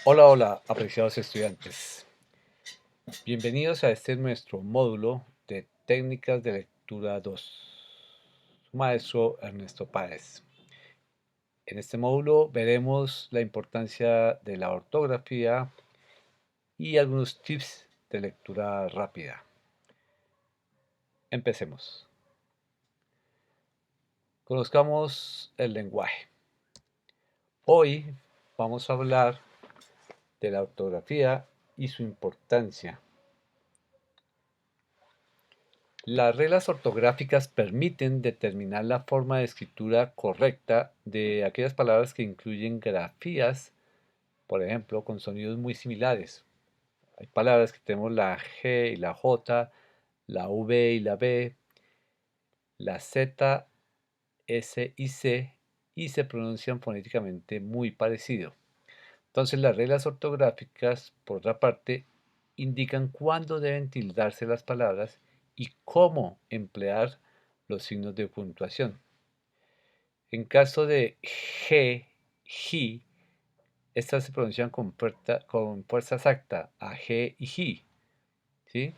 Hola, hola, apreciados estudiantes. Bienvenidos a este nuestro módulo de técnicas de lectura 2. Su maestro Ernesto Páez. En este módulo veremos la importancia de la ortografía y algunos tips de lectura rápida. Empecemos. Conozcamos el lenguaje. Hoy vamos a hablar de la ortografía y su importancia. Las reglas ortográficas permiten determinar la forma de escritura correcta de aquellas palabras que incluyen grafías, por ejemplo, con sonidos muy similares. Hay palabras que tenemos la G y la J, la V y la B, la Z, S y C, y se pronuncian fonéticamente muy parecido. Entonces, las reglas ortográficas, por otra parte, indican cuándo deben tildarse las palabras y cómo emplear los signos de puntuación. En caso de G, Ji, estas se pronuncian con fuerza exacta, a G y Ji, ¿sí?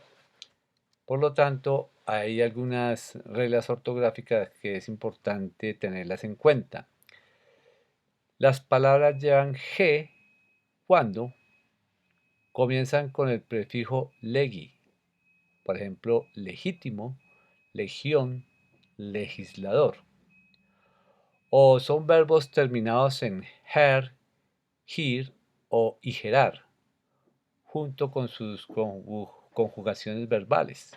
Por lo tanto, hay algunas reglas ortográficas que es importante tenerlas en cuenta. Las palabras llevan G cuando comienzan con el prefijo legi, por ejemplo, legítimo, legión, legislador. O son verbos terminados en her, hir o igerar, junto con sus conjugaciones verbales.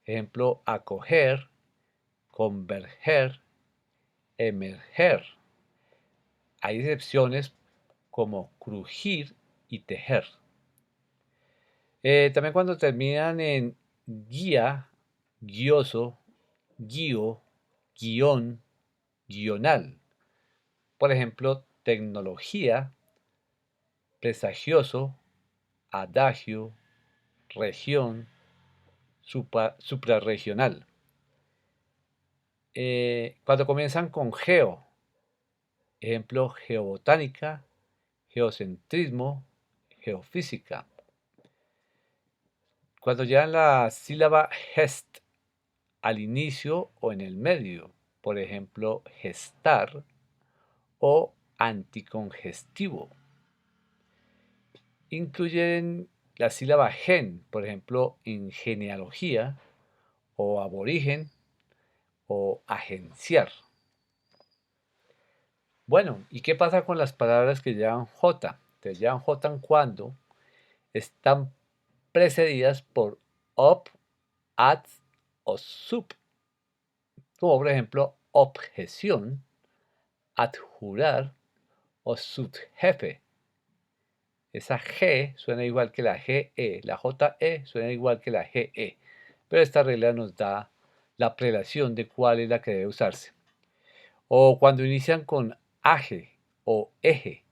Ejemplo, acoger, converger, emerger. Hay excepciones como crujir y tejer. También cuando terminan en guía, guioso, guío, guión, guional. Por ejemplo, tecnología, presagioso, adagio, región, suprarregional. Cuando comienzan con geo, ejemplo, geobotánica, geocentrismo, geofísica. Cuando llevan la sílaba gest al inicio o en el medio, por ejemplo, gestar o anticongestivo. Incluyen la sílaba gen, por ejemplo, en genealogía o aborigen o agenciar. Bueno, ¿y qué pasa con las palabras que llevan J? Que llevan J cuando están precedidas por op, at o sub, como por ejemplo objeción, adjurar o subjefe. Esa G suena igual que la GE, la JE suena igual que la GE, pero esta regla nos da la prelación de cuál es la que debe usarse. O cuando inician con age o eje,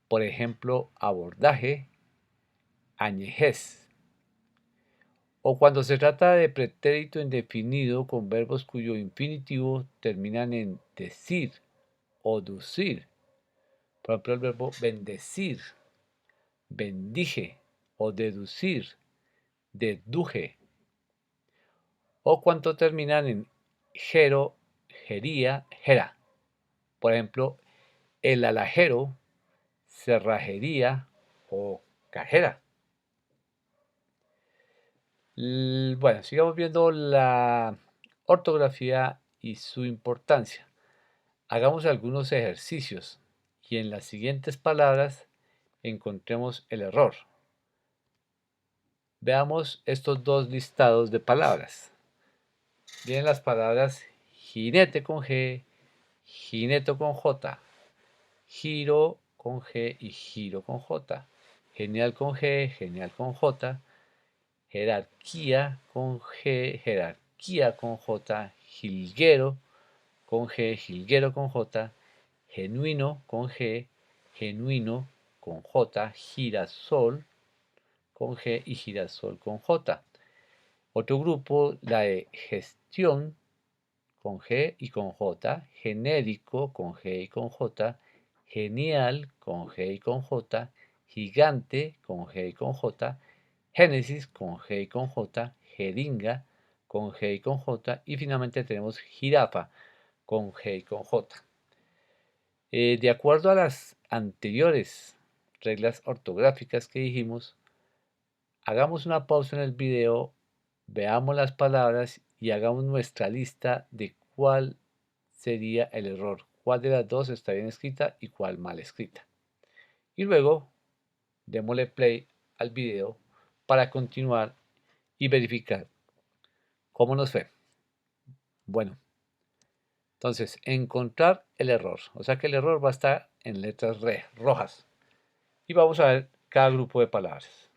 por ejemplo, abordaje, añejez. O cuando se trata de pretérito indefinido con verbos cuyo infinitivo terminan en decir o ducir. Por ejemplo, el verbo bendecir, bendije o deducir, deduje. O cuando terminan en jero, jería, jera. Por ejemplo, el alajero, cerrajería o cajera. Bueno, sigamos viendo la ortografía y su importancia. Hagamos algunos ejercicios y en las siguientes palabras encontremos el error. Veamos estos dos listados de palabras. Vienen las palabras jinete con G, jineto con J, giro con G y giro con J, genial con G, genial con J, jerarquía con G, jerarquía con J, jilguero con G, jilguero con J, genuino con G, genuino con J, girasol con G y girasol con J. Otro grupo, la de gestión con G y con J, genérico con G y con J, genial con G y con J, gigante con G y con J, génesis con G y con J, jeringa con G y con J y finalmente tenemos jirafa con G y con J. De acuerdo a las anteriores reglas ortográficas que dijimos, hagamos una pausa en el video, veamos las palabras y hagamos nuestra lista de cuál sería el error, cuál de las dos está bien escrita y cuál mal escrita. Y luego démosle play al video para continuar y verificar cómo nos fue. Bueno, entonces encontrar el error, o sea que el error va a estar en letras rojas. Y vamos a ver cada grupo de palabras.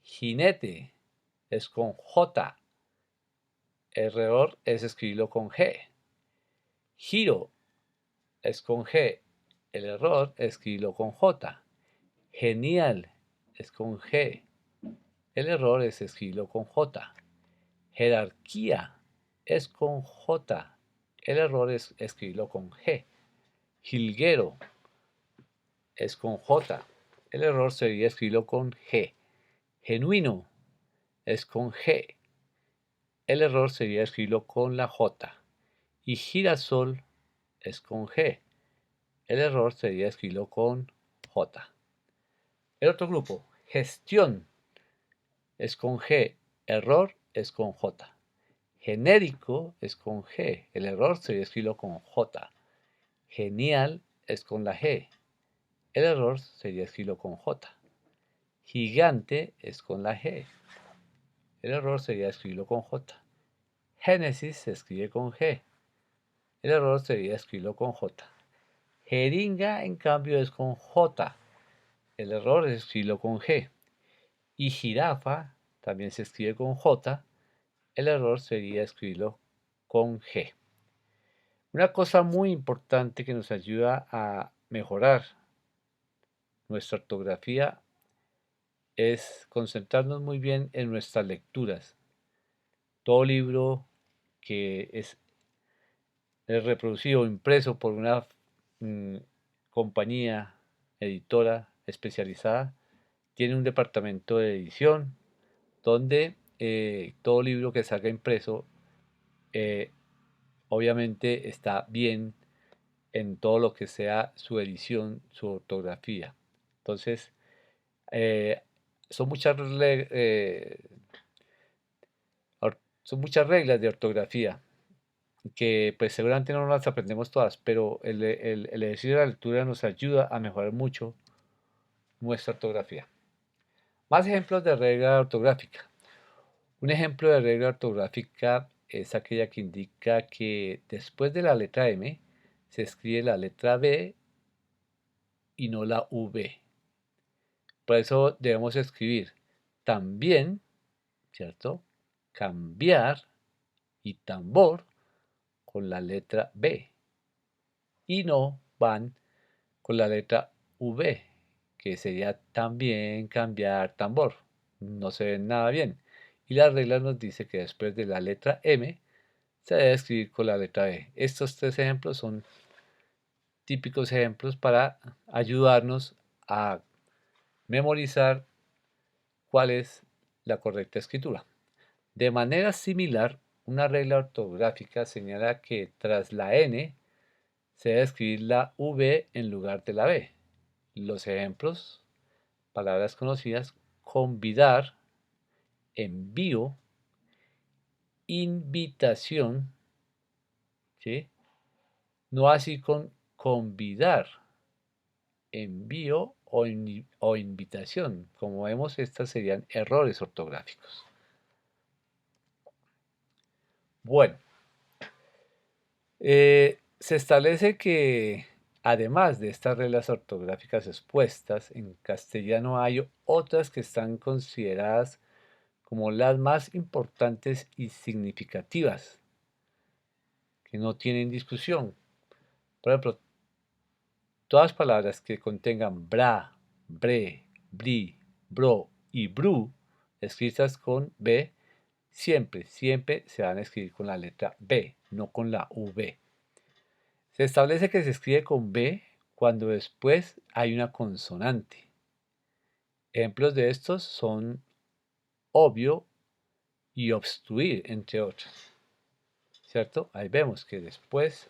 Jinete es con J. El error es escribirlo con G. Giro es con G. El error es escribirlo con J. Genial es con G. El error es escribirlo con J. Jerarquía es con J. El error es escribirlo con G. Jilguero es con J. El error sería escribirlo con G. Genuino es con G. El error sería escribirlo con la J. Y girasol es con G. El error sería escribirlo con J. El otro grupo, gestión, es con G. Error es con J. Genérico es con G. El error sería escribirlo con J. Genial es con la G. El error sería escribirlo con J. Gigante es con la G. El error sería escribirlo con J. Génesis se escribe con G. El error sería escribirlo con J. Jeringa, en cambio, es con J. El error es escribirlo con G. Y jirafa también se escribe con J. El error sería escribirlo con G. Una cosa muy importante que nos ayuda a mejorar nuestra ortografía es concentrarnos muy bien en nuestras lecturas. Todo libro que es reproducido o impreso por una compañía editora especializada tiene un departamento de edición donde todo libro que salga impreso eh, obviamente está bien en todo lo que sea su edición, su ortografía. Entonces, eh, son muchas, son muchas reglas de ortografía que pues seguramente no las aprendemos todas, pero el ejercicio de la lectura nos ayuda a mejorar mucho nuestra ortografía. Más ejemplos de regla ortográfica. Un ejemplo de regla ortográfica es aquella que indica que después de la letra M se escribe la letra B y no la V. Por eso debemos escribir también, ¿cierto? Cambiar y tambor con la letra B y no van con la letra V, que sería también cambiar tambor. No se ven nada bien. Y la regla nos dice que después de la letra M se debe escribir con la letra B. Estos tres ejemplos son típicos ejemplos para ayudarnos a memorizar cuál es la correcta escritura. De manera similar, una regla ortográfica señala que tras la N se debe escribir la V en lugar de la B. Los ejemplos, palabras conocidas, convidar, envío, invitación, ¿sí? No así con convidar, envío o invitación. Como vemos, estas serían errores ortográficos. Bueno, se establece que además de estas reglas ortográficas expuestas, en castellano hay otras que están consideradas como las más importantes y significativas, que no tienen discusión. Por ejemplo, todas palabras que contengan bra, bre, bri, bro y bru, escritas con B, siempre se van a escribir con la letra B, no con la V. Se establece que se escribe con B cuando después hay una consonante. Ejemplos de estos son obvio y obstruir, entre otros. ¿Cierto? Ahí vemos que después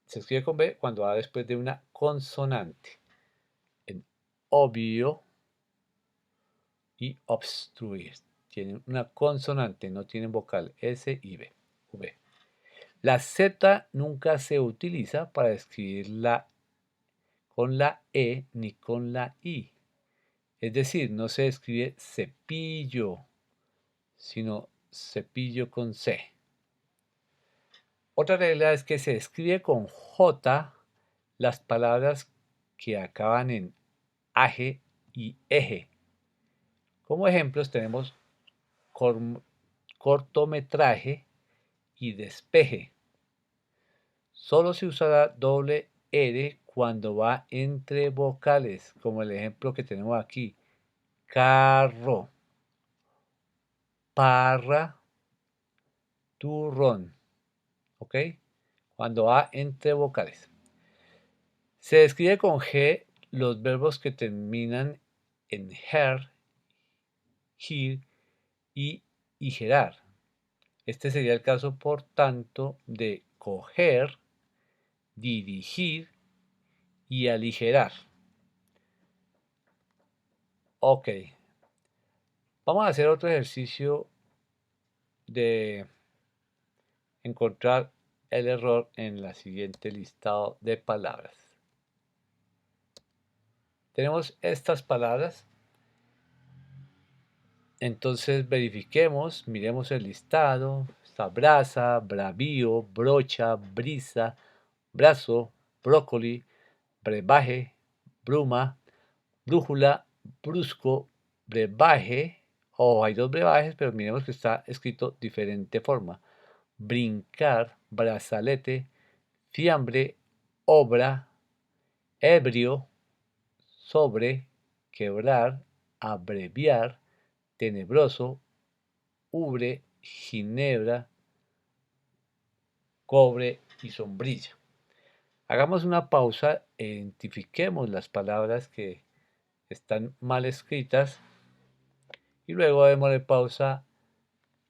se escribe con B cuando va después de una consonante. En obvio y obstruir. Tienen una consonante, no tienen vocal S y B. V. La Z nunca se utiliza para escribirla con la E ni con la I. Es decir, no se escribe cepillo, sino cepillo con C. Otra regla es que se escribe con J las palabras que acaban en aje y eje. Como ejemplos tenemos cortometraje y despeje. Solo se usará doble R cuando va entre vocales, como el ejemplo que tenemos aquí. Carro, parra, turrón. ¿Ok? Cuando va entre vocales. Se escribe con G los verbos que terminan en her, hir y igerar. Este sería el caso, por tanto, de coger, dirigir y aligerar. Ok. Vamos a hacer otro ejercicio de encontrar el error en la siguiente listado de palabras. Tenemos estas palabras. Entonces verifiquemos, miremos el listado. Está brasa, bravío, brocha, brisa, brazo, brócoli, brebaje, bruma, brújula, brusco, brebaje. Hay dos brebajes, pero miremos que está escrito diferente forma. Brincar, brazalete, fiambre, obra, ebrio, sobre, quebrar, abreviar, tenebroso, ubre, ginebra, cobre y sombrilla. Hagamos una pausa e identifiquemos las palabras que están mal escritas y luego démosle pausa,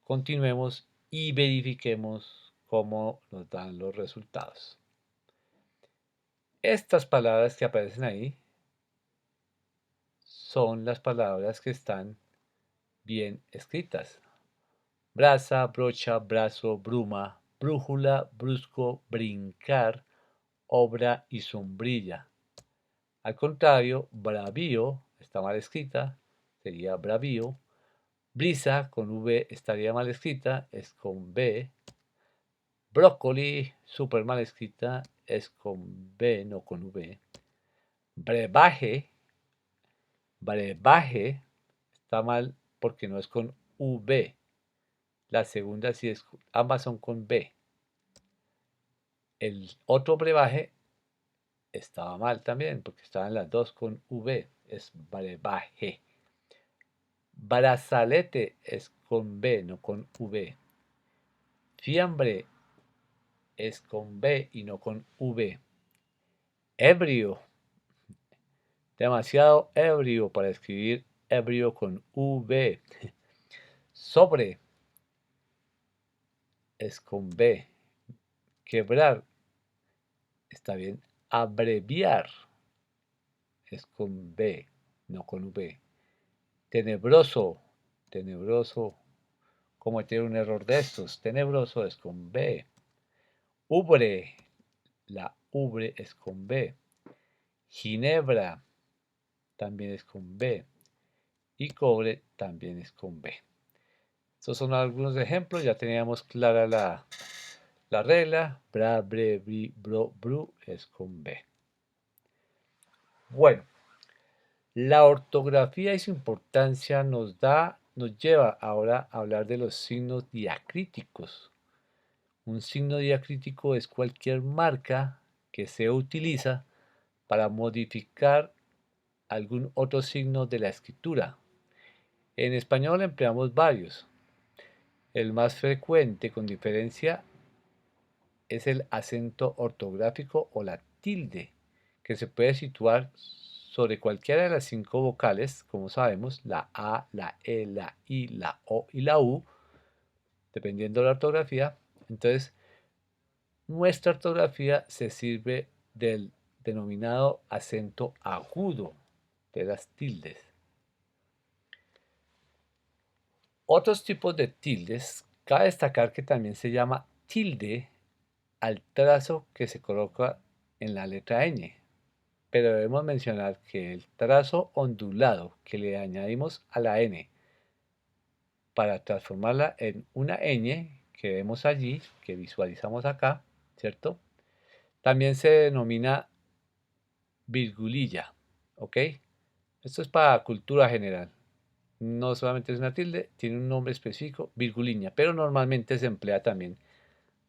continuemos y verifiquemos cómo nos dan los resultados. Estas palabras que aparecen ahí son las palabras que están bien escritas. Brasa, brocha, brazo, bruma, brújula, brusco, brincar, obra y sombrilla. Al contrario, bravío está mal escrita, sería bravío. Brisa con V estaría mal escrita, es con B. Brócoli, súper mal escrita, es con B, no con V. Brebaje, brebaje, está mal porque no es con V. La segunda sí es, ambas son con B. El otro brebaje estaba mal también, porque estaban las dos con V, es brebaje. Brazalete es con B, no con V. Fiambre es con B y no con V. Ebrio, demasiado ebrio para escribir ebrio con V. Sobre es con B. Quebrar está bien. Abreviar es con B, no con V. Tenebroso, tenebroso, cometer un error de estos. Tenebroso es con B. Ubre, la ubre es con B. Ginebra también es con B. Y cobre también es con B. Estos son algunos ejemplos. Ya teníamos clara la regla. Bra, bre, bri, bro, bru es con B. Bueno, la ortografía y su importancia nos lleva ahora a hablar de los signos diacríticos. Un signo diacrítico es cualquier marca que se utiliza para modificar algún otro signo de la escritura. En español empleamos varios. El más frecuente, con diferencia, es el acento ortográfico o la tilde, que se puede situar sobre cualquiera de las 5 vocales, como sabemos, la A, la E, la I, la O y la U, dependiendo de la ortografía. Entonces, nuestra ortografía se sirve del denominado acento agudo de las tildes. Otros tipos de tildes, cabe destacar que también se llama tilde al trazo que se coloca en la letra ñ, pero debemos mencionar que el trazo ondulado que le añadimos a la n para transformarla en una ñ que vemos allí, que visualizamos acá, ¿cierto? También se denomina virgulilla, ¿ok? Esto es para cultura general. No solamente es una tilde, tiene un nombre específico, virguliña, pero normalmente se emplea también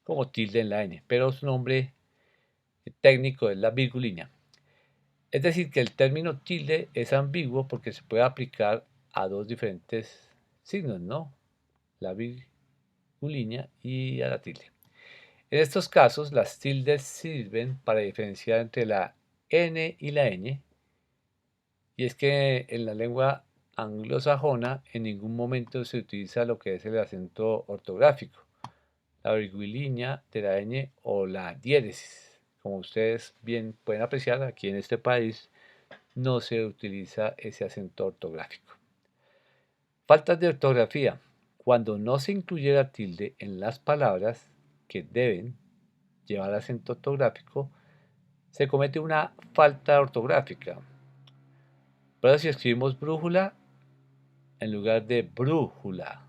como tilde en la ñ, pero su nombre técnico es la virguliña. Es decir, que el término tilde es ambiguo porque se puede aplicar a dos diferentes signos, ¿no? La virguliña y a la tilde. En estos casos, las tildes sirven para diferenciar entre la n y la ñ, y es que en la lengua anglosajona en ningún momento se utiliza lo que es el acento ortográfico, la virgulina de la ñ o la diéresis. Como ustedes bien pueden apreciar, aquí en este país no se utiliza ese acento ortográfico. Faltas de ortografía. Cuando no se incluye la tilde en las palabras que deben llevar acento ortográfico, se comete una falta ortográfica. Por eso si escribimos brújula en lugar de brújula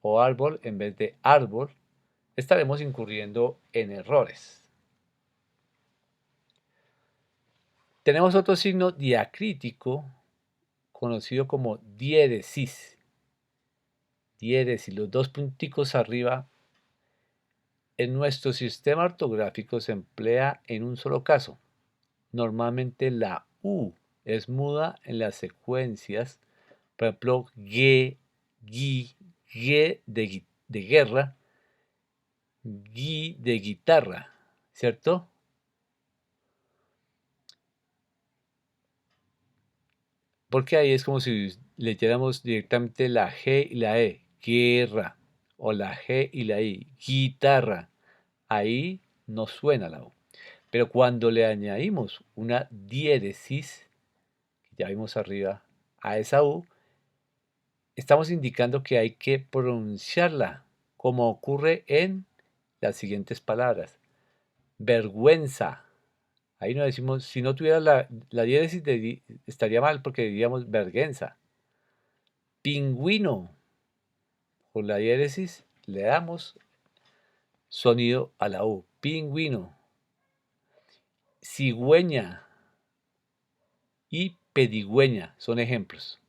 o árbol en vez de árbol, estaremos incurriendo en errores. Tenemos otro signo diacrítico conocido como diéresis. Diéresis, los dos punticos arriba. En nuestro sistema ortográfico se emplea en un solo caso. Normalmente la U es muda en las secuencias, por ejemplo, G, G, G de guerra, G de guitarra, ¿cierto? Porque ahí es como si leyéramos directamente la G y la E, guerra, o la G y la I, guitarra. Ahí no suena la U. Pero cuando le añadimos una diéresis, que ya vimos arriba, a esa U, estamos indicando que hay que pronunciarla, como ocurre en las siguientes palabras. Vergüenza. Ahí no decimos, si no tuviera la diéresis estaría mal porque diríamos vergüenza. Pingüino. Con la diéresis le damos sonido a la U. Pingüino. Cigüeña y pedigüeña son ejemplos.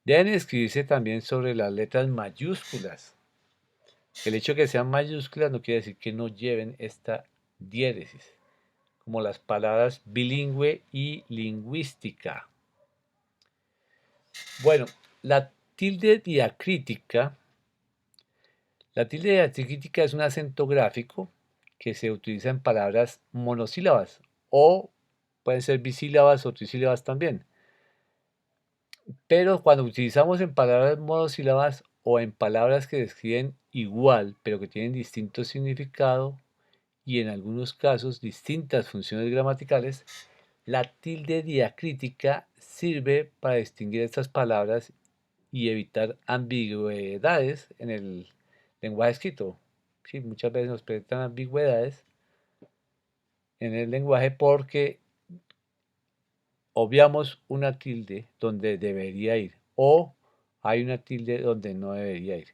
Deben escribirse también sobre las letras mayúsculas. El hecho de que sean mayúsculas no quiere decir que no lleven esta diéresis, como las palabras bilingüe y lingüística. Bueno, la tilde diacrítica. La tilde diacrítica es un acento gráfico que se utiliza en palabras monosílabas o pueden ser bisílabas o trisílabas también. Pero cuando utilizamos en palabras monosílabas o en palabras que describen igual, pero que tienen distinto significado y en algunos casos distintas funciones gramaticales, la tilde diacrítica sirve para distinguir estas palabras y evitar ambigüedades en el lenguaje escrito. Sí, muchas veces nos presentan ambigüedades en el lenguaje porque obviamos una tilde donde debería ir o hay una tilde donde no debería ir.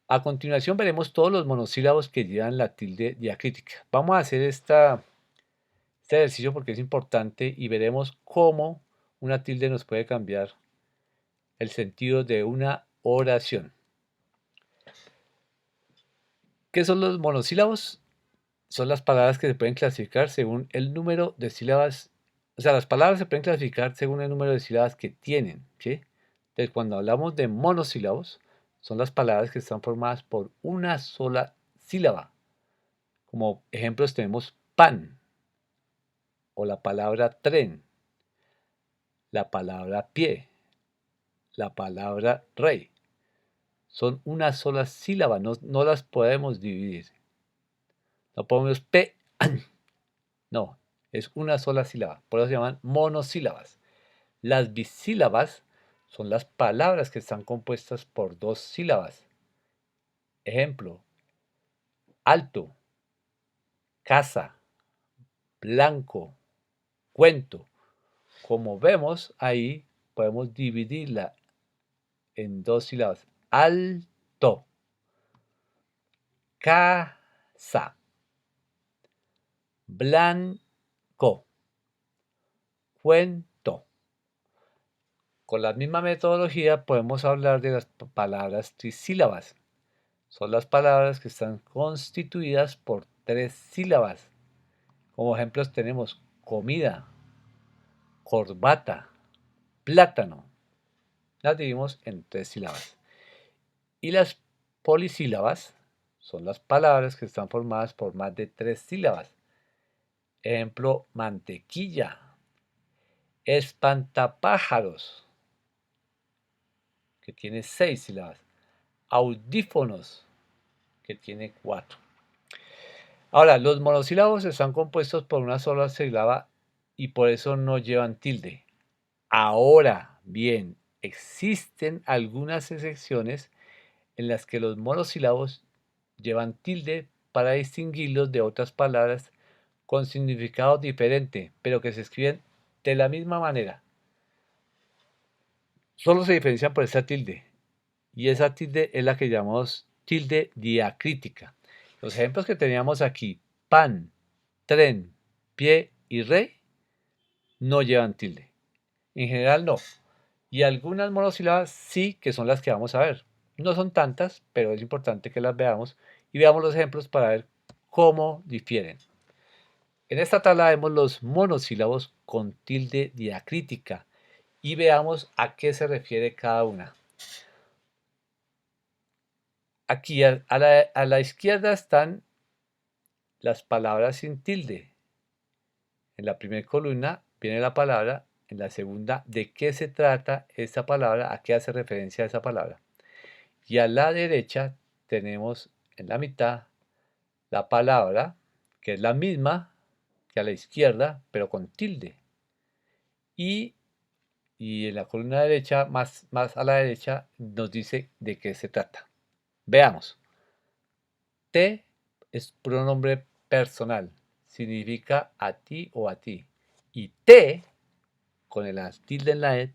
A continuación veremos todos los monosílabos que llevan la tilde diacrítica. Vamos a hacer este ejercicio porque es importante y veremos cómo una tilde nos puede cambiar el sentido de una oración. ¿Qué son los monosílabos? Son las palabras que se pueden clasificar según el número de sílabas. O sea, las palabras se pueden clasificar según el número de sílabas que tienen, ¿sí? Entonces, cuando hablamos de monosílabos, son las palabras que están formadas por una sola sílaba. Como ejemplos tenemos pan o la palabra tren, la palabra pie, la palabra rey. Son una sola sílaba, no las podemos dividir. No podemos p, no, es una sola sílaba. Por eso se llaman monosílabas. Las bisílabas son las palabras que están compuestas por dos sílabas. Ejemplo, alto, casa, blanco, cuento. Como vemos ahí, podemos dividirla en dos sílabas. Alto, casa, blanco, cuento. Con la misma metodología podemos hablar de las palabras trisílabas. Son las palabras que están constituidas por tres sílabas. Como ejemplos tenemos comida, corbata, plátano. Las dividimos en tres sílabas. Y las polisílabas son las palabras que están formadas por más de tres sílabas. Ejemplo, mantequilla, espantapájaros, que tiene seis sílabas. Audífonos, que tiene cuatro. Ahora, los monosílabos están compuestos por una sola sílaba y por eso no llevan tilde. Ahora bien, existen algunas excepciones en las que los monosílabos llevan tilde para distinguirlos de otras palabras con significado diferente, pero que se escriben de la misma manera. Solo se diferencian por esa tilde, y esa tilde es la que llamamos tilde diacrítica. Los ejemplos que teníamos aquí, pan, tren, pie y rey, no llevan tilde. En general no. Y algunas monosílabas sí, que son las que vamos a ver. No son tantas, pero es importante que las veamos y veamos los ejemplos para ver cómo difieren. En esta tabla vemos los monosílabos con tilde diacrítica y veamos a qué se refiere cada una. Aquí a la izquierda están las palabras sin tilde. En la primera columna viene la palabra, en la segunda de qué se trata esta palabra, a qué hace referencia esa palabra. Y a la derecha tenemos en la mitad la palabra, que es la misma que a la izquierda, pero con tilde. Y en la columna derecha, más a la derecha, nos dice de qué se trata. Veamos. Te es pronombre personal, significa a ti o a ti. Y te, con el tilde en la E,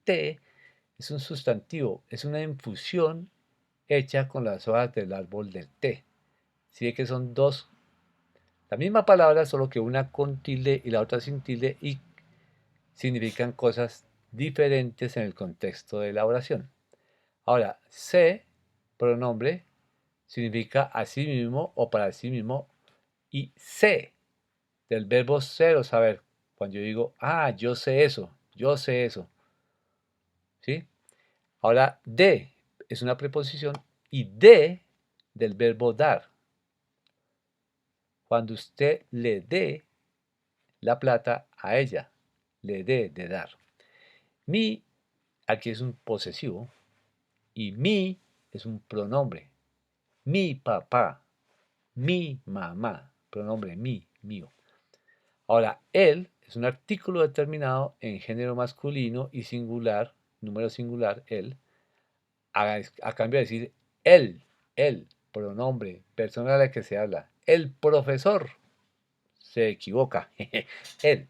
te es un sustantivo, es una infusión hecha con las hojas del árbol del té. Si ve que son dos, la misma palabra, solo que una con tilde y la otra sin tilde, y significan cosas diferentes en el contexto de la oración. Ahora, se, pronombre, significa a sí mismo o para sí mismo, y sé, del verbo ser o saber. Cuando yo digo, yo sé eso, yo sé eso. ¿Sí? Ahora, de es una preposición y de del verbo dar. Cuando usted le dé la plata a ella, le dé de dar. Mi, aquí es un posesivo, y mi es un pronombre. Mi papá, mi mamá, pronombre mi, mío. Ahora, él es un artículo determinado en género masculino y singular, número singular, él, a cambio de decir él, pronombre, persona a la que se habla. El profesor se equivoca, él.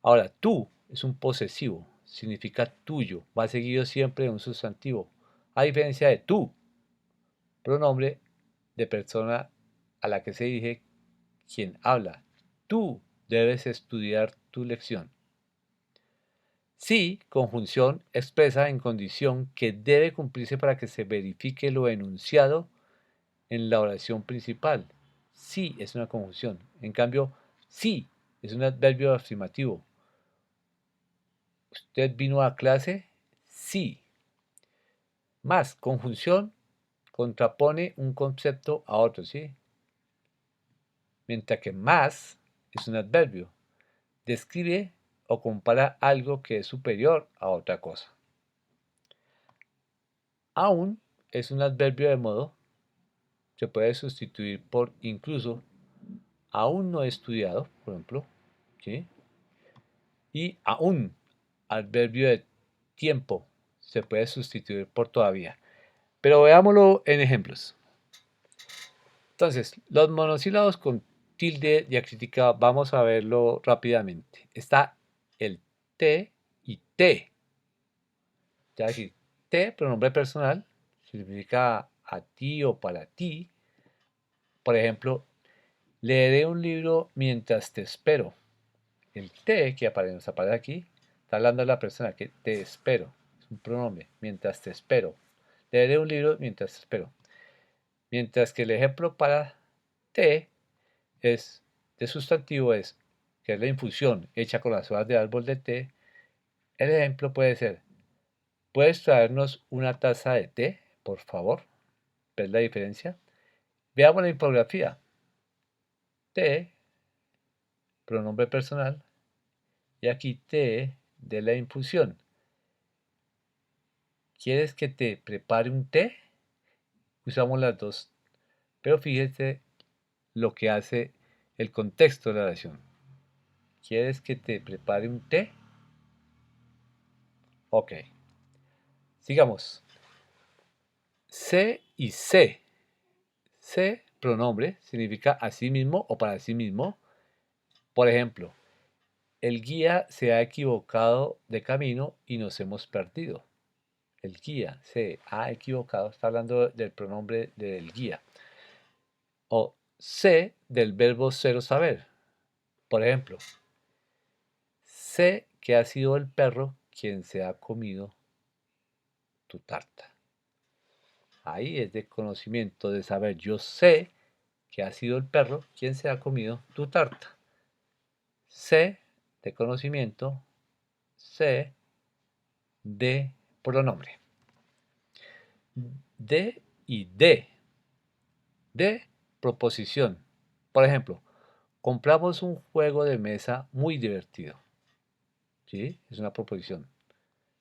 Ahora, tú es un posesivo, significa tuyo, va seguido siempre de un sustantivo, a diferencia de tú, pronombre de persona a la que se dirige quien habla. Tú debes estudiar tu lección. Sí, conjunción expresa en condición que debe cumplirse para que se verifique lo enunciado en la oración principal. Sí es una conjunción. En cambio, sí es un adverbio afirmativo. ¿Usted vino a clase? Sí. Más, conjunción contrapone un concepto a otro, ¿sí? mientras que más es un adverbio. Describe o compara algo que es superior a otra cosa. Aún es un adverbio de modo, se puede sustituir por incluso, aún no he estudiado, por ejemplo, ¿sí? Y aún, adverbio de tiempo, se puede sustituir por todavía. Pero veámoslo en ejemplos. Entonces, los monosílabos con tilde diacrítica, vamos a verlo rápidamente. Está el te y te. Ya decir, te, pronombre personal, significa a ti o para ti. Por ejemplo, leeré un libro mientras te espero. El te que nos aparece aquí está hablando de la persona que te espero. Es un pronombre, mientras te espero. Leeré un libro mientras te espero. Mientras que el ejemplo para te es de sustantivo es, que es la infusión hecha con las hojas de árbol de té. El ejemplo puede ser, ¿puedes traernos una taza de té, por favor? ¿Ves la diferencia? Veamos la infografía. Té, pronombre personal, y aquí té de la infusión. ¿Quieres que te prepare un té? Usamos las dos, pero fíjate lo que hace el contexto de la oración. ¿Quieres que te prepare un té? Ok. Sigamos. Se y se. Se, pronombre, significa a sí mismo o para sí mismo. Por ejemplo, el guía se ha equivocado de camino y nos hemos perdido. El guía se ha equivocado, está hablando del pronombre del guía. O sé del verbo ser o saber. Por ejemplo, sé que ha sido el perro quien se ha comido tu tarta. Ahí es de conocimiento, de saber. Yo sé que ha sido el perro quien se ha comido tu tarta. Sé de conocimiento, sé de pronombre. De y de proposición. Por ejemplo, compramos un juego de mesa muy divertido. ¿Sí? Es una proposición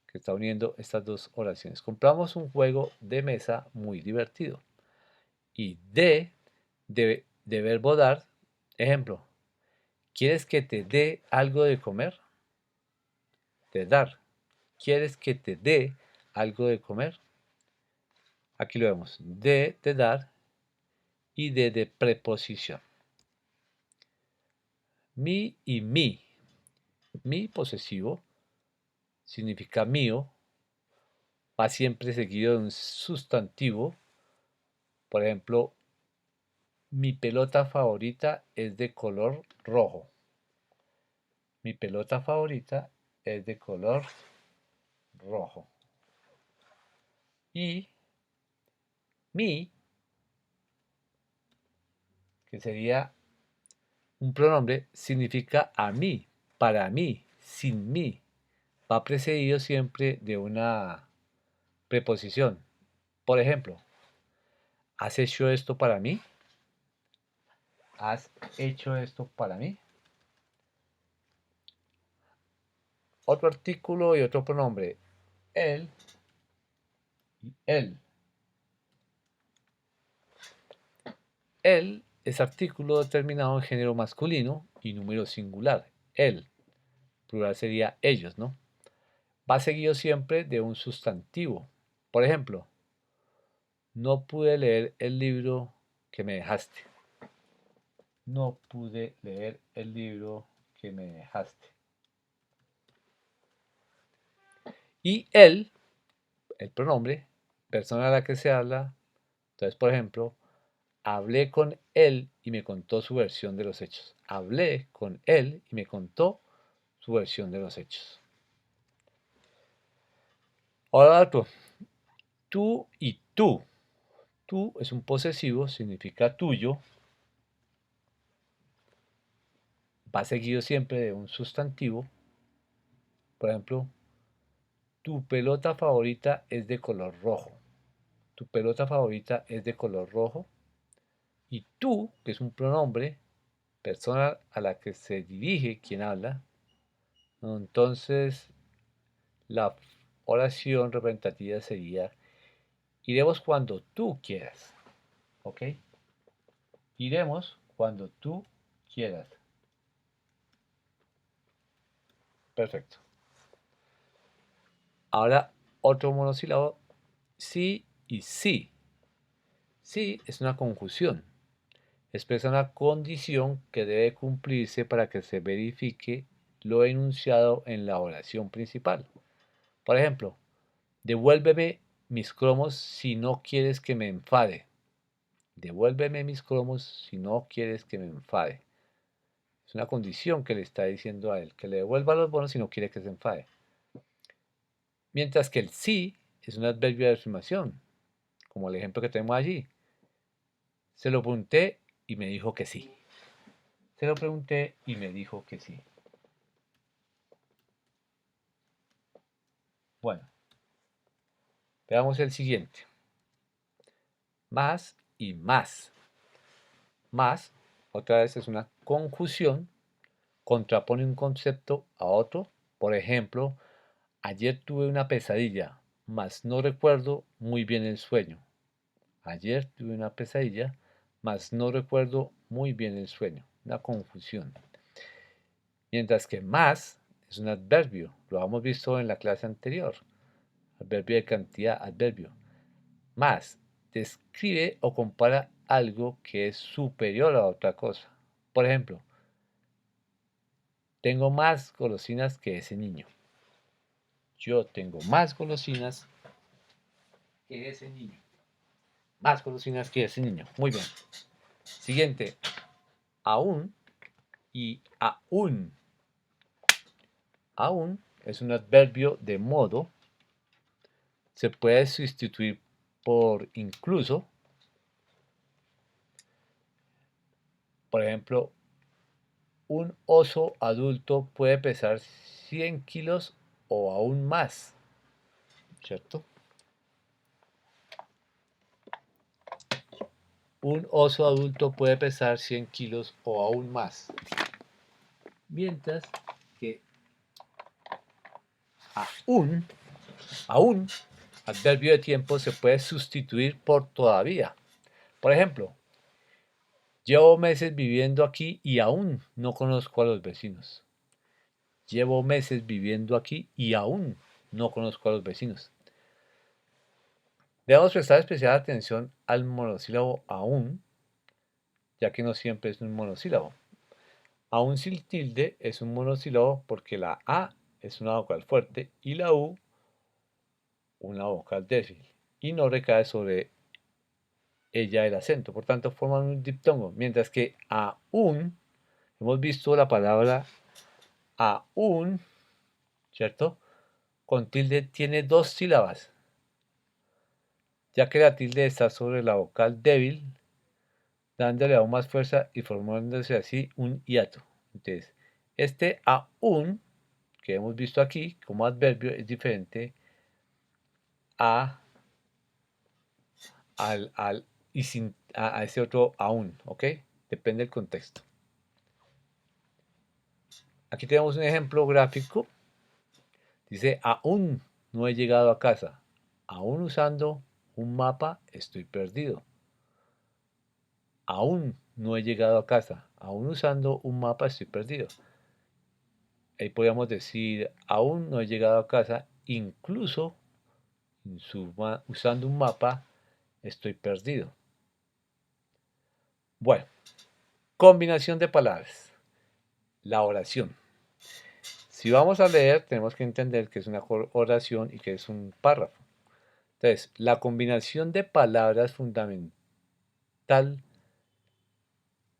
que está uniendo estas dos oraciones. Compramos un juego de mesa muy divertido. Y de verbo dar. Ejemplo, ¿quieres que te dé algo de comer? De dar. ¿Quieres que te dé algo de comer? Aquí lo vemos. De dar y de preposición. Mi y mi. Mi posesivo significa mío. Va siempre seguido de un sustantivo. Por ejemplo, mi pelota favorita es de color rojo. Mi pelota favorita es de color rojo. Y mi, que sería un pronombre, significa a mí, para mí, sin mí. Va precedido siempre de una preposición. Por ejemplo, ¿has hecho esto para mí? ¿Has hecho esto para mí? Otro artículo y otro pronombre. Él y él. Él es artículo determinado en género masculino y número singular. Él. Plural sería ellos, ¿no? Va seguido siempre de un sustantivo. Por ejemplo, no pude leer el libro que me dejaste. No pude leer el libro que me dejaste. Y él, el pronombre, persona a la que se habla. Entonces, por ejemplo, hablé con él y me contó su versión de los hechos. Hablé con él y me contó su versión de los hechos. Ahora otro. Tú y tú. Tú es un posesivo, significa tuyo. Va seguido siempre de un sustantivo. Por ejemplo, tu pelota favorita es de color rojo. Tu pelota favorita es de color rojo. Y tú, que es un pronombre, persona a la que se dirige quien habla, entonces la oración representativa sería: iremos cuando tú quieras. ¿Ok? Iremos cuando tú quieras. Perfecto. Ahora otro monosílabo, sí y sí. Sí es una conjunción. Expresa una condición que debe cumplirse para que se verifique lo enunciado en la oración principal. Por ejemplo, devuélveme mis cromos si no quieres que me enfade. Devuélveme mis cromos si no quieres que me enfade. Es una condición que le está diciendo a él, que le devuelva los bonos si no quiere que se enfade. Mientras que el sí es un adverbio de afirmación, como el ejemplo que tenemos allí. Se lo pregunté y me dijo que sí. Se lo pregunté y me dijo que sí. Bueno, veamos el siguiente. Más y más. Más, otra vez, es una conjunción, contrapone un concepto a otro. Por ejemplo, ayer tuve una pesadilla, mas no recuerdo muy bien el sueño. Ayer tuve una pesadilla, mas no recuerdo muy bien el sueño. Una confusión. Mientras que más es un adverbio. Lo hemos visto en la clase anterior. Adverbio de cantidad, adverbio. Más describe o compara algo que es superior a otra cosa. Por ejemplo, tengo más golosinas que ese niño. Yo tengo más golosinas que ese niño. Más golosinas que ese niño. Muy bien. Siguiente. Aún y aún. Aún es un adverbio de modo. Se puede sustituir por incluso. Por ejemplo, un oso adulto puede pesar 100 kilos o aún más, ¿cierto? Un oso adulto puede pesar 100 kilos o aún más. Mientras que aún, adverbio de tiempo se puede sustituir por todavía. Por ejemplo, llevo meses viviendo aquí y aún no conozco a los vecinos. Llevo meses viviendo aquí y aún no conozco a los vecinos. Debemos prestar especial atención al monosílabo aún, ya que no siempre es un monosílabo. Aún sin tilde es un monosílabo porque la A es una vocal fuerte y la U una vocal débil y no recae sobre ella el acento, por tanto forman un diptongo, mientras que aún, hemos visto la palabra aún, ¿cierto? Con tilde tiene dos sílabas, ya que la tilde está sobre la vocal débil, dándole aún más fuerza y formándose así un hiato. Entonces, este aún, que hemos visto aquí como adverbio, es diferente a, a ese otro aún, ¿ok? Depende del contexto. Aquí tenemos un ejemplo gráfico. Dice, aún no he llegado a casa. Aún usando un mapa estoy perdido. Aún no he llegado a casa. Aún usando un mapa estoy perdido. Ahí podríamos decir, aún no he llegado a casa, incluso usando un mapa estoy perdido. Bueno, combinación de palabras. La oración. Si vamos a leer, tenemos que entender que es una oración y que es un párrafo. Entonces, la combinación de palabras fundamental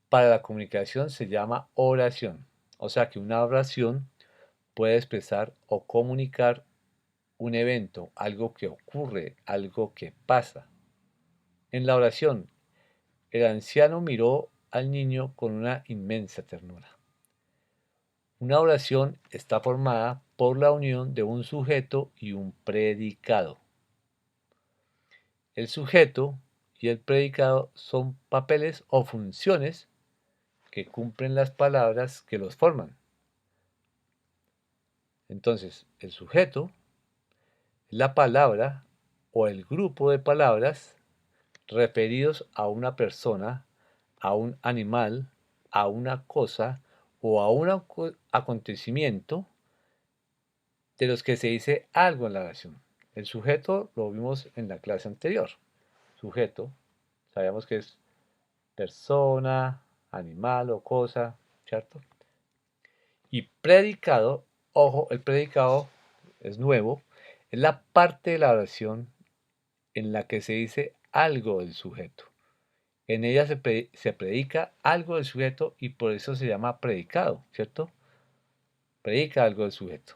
para la comunicación se llama oración. O sea que una oración puede expresar o comunicar un evento, algo que ocurre, algo que pasa. En la oración, el anciano miró al niño con una inmensa ternura. Una oración está formada por la unión de un sujeto y un predicado. El sujeto y el predicado son papeles o funciones que cumplen las palabras que los forman. Entonces, el sujeto es la palabra o el grupo de palabras referidos a una persona, a un animal, a una cosa o a un acontecimiento de los que se dice algo en la oración. El sujeto lo vimos en la clase anterior. Sujeto, sabemos que es persona, animal o cosa, ¿cierto? Y predicado, ojo, el predicado es nuevo, es la parte de la oración en la que se dice algo del sujeto. En ella se predica algo del sujeto y por eso se llama predicado, ¿cierto? Predica algo del sujeto.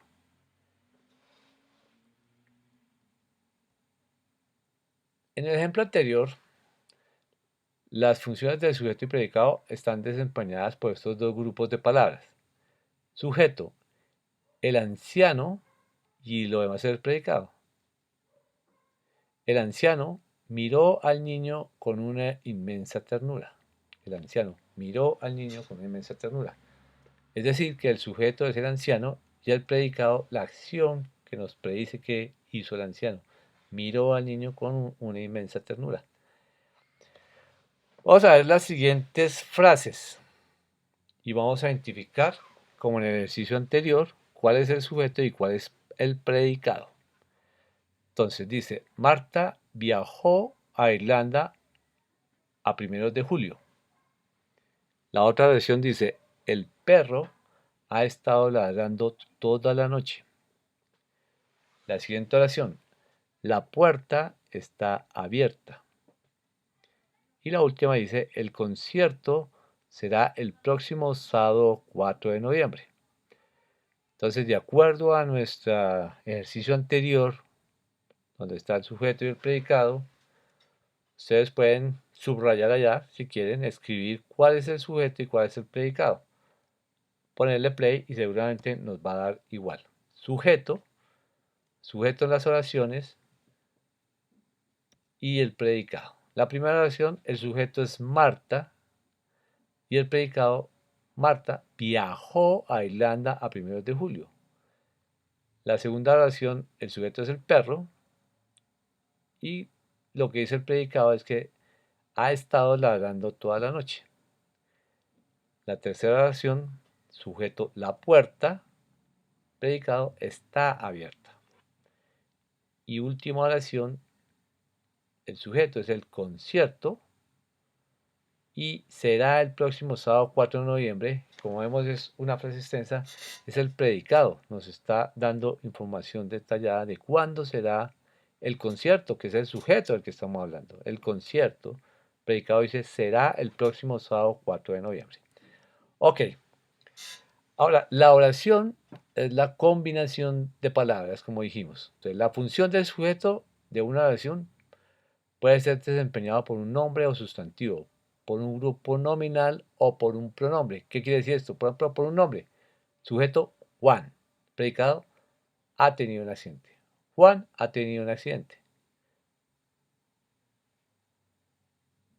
En el ejemplo anterior, las funciones del sujeto y predicado están desempeñadas por estos dos grupos de palabras. Sujeto, el anciano, y lo demás es el predicado. El anciano miró al niño con una inmensa ternura. El anciano miró al niño con una inmensa ternura. Es decir, que el sujeto es el anciano y el predicado la acción que nos predice que hizo el anciano. Miró al niño con una inmensa ternura. Vamos a ver las siguientes frases y vamos a identificar, como en el ejercicio anterior, cuál es el sujeto y cuál es el predicado. Entonces dice, Marta viajó a Irlanda a primeros de julio. La otra versión dice, el perro ha estado ladrando toda la noche. La siguiente oración, la puerta está abierta. Y la última dice, el concierto será el próximo sábado 4 de noviembre. Entonces, de acuerdo a nuestro ejercicio anterior, donde está el sujeto y el predicado, ustedes pueden subrayar allá, si quieren, escribir cuál es el sujeto y cuál es el predicado. Ponerle play y seguramente nos va a dar igual. Sujeto, sujeto en las oraciones y el predicado. La primera oración, el sujeto es Marta y el predicado, Marta viajó a Irlanda a primeros de julio. La segunda oración, el sujeto es el perro y lo que dice el predicado es que ha estado ladrando toda la noche. La tercera oración, sujeto la puerta, predicado está abierta. Y última oración, el sujeto es el concierto y será el próximo sábado 4 de noviembre. Como vemos es una frase extensa, es el predicado. Nos está dando información detallada de cuándo será el concierto, que es el sujeto del que estamos hablando. El concierto, predicado dice, será el próximo sábado 4 de noviembre. Ok, ahora la oración es la combinación de palabras, como dijimos. Entonces, la función del sujeto de una oración puede ser desempeñado por un nombre o sustantivo, por un grupo nominal o por un pronombre. ¿Qué quiere decir esto? Por ejemplo, por un nombre. Sujeto, Juan. Predicado, ha tenido un accidente. Juan ha tenido un accidente.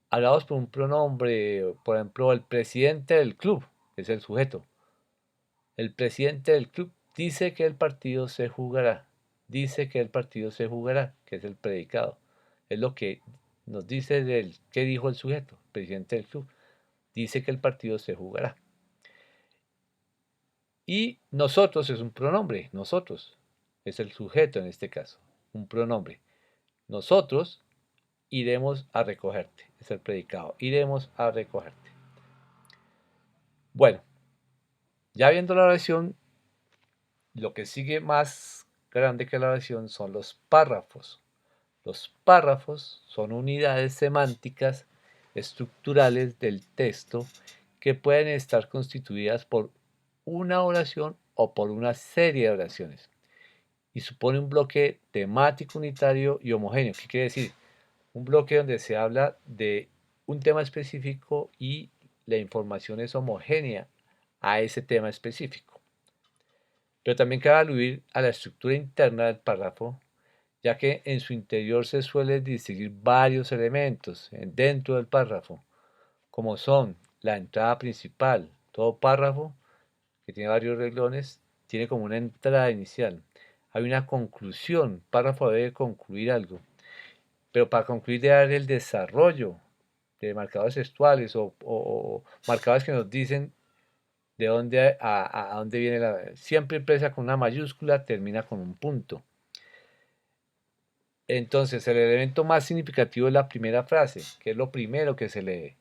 Hablamos por un pronombre, por ejemplo, el presidente del club, que es el sujeto. El presidente del club dice que el partido se jugará. Dice que el partido se jugará, que es el predicado. Es lo que nos dice del qué dijo el sujeto, el presidente del club. Dice que el partido se jugará. Y nosotros es un pronombre, nosotros. Es el sujeto en este caso, un pronombre. Nosotros iremos a recogerte, es el predicado. Iremos a recogerte. Bueno, ya viendo la oración, lo que sigue más grande que la oración son los párrafos. Los párrafos son unidades semánticas estructurales del texto que pueden estar constituidas por una oración o por una serie de oraciones y supone un bloque temático unitario y homogéneo. ¿Qué quiere decir? Un bloque donde se habla de un tema específico y la información es homogénea a ese tema específico. Pero también cabe aludir a la estructura interna del párrafo, ya que en su interior se suelen distinguir varios elementos dentro del párrafo, como son la entrada principal. Todo párrafo que tiene varios renglones tiene como una entrada inicial. Hay una conclusión. Párrafo debe concluir algo. Pero para concluir debe haber el desarrollo de marcadores textuales o marcadores que nos dicen de dónde a dónde viene la. Siempre empieza con una mayúscula, termina con un punto. Entonces, el elemento más significativo es la primera frase, que es lo primero que se lee,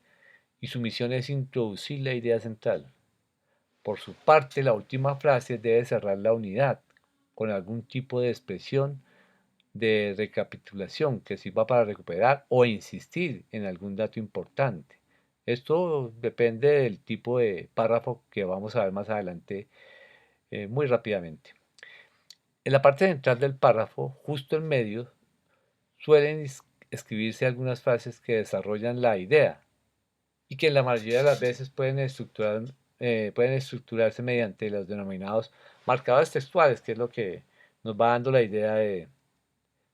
y su misión es introducir la idea central. Por su parte, la última frase debe cerrar la unidad con algún tipo de expresión de recapitulación que sirva para recuperar o insistir en algún dato importante. Esto depende del tipo de párrafo que vamos a ver más adelante muy rápidamente. En la parte central del párrafo, justo en medio, suelen escribirse algunas frases que desarrollan la idea y que en la mayoría de las veces pueden estructurarse mediante los denominados marcadores textuales, que es lo que nos va dando la idea de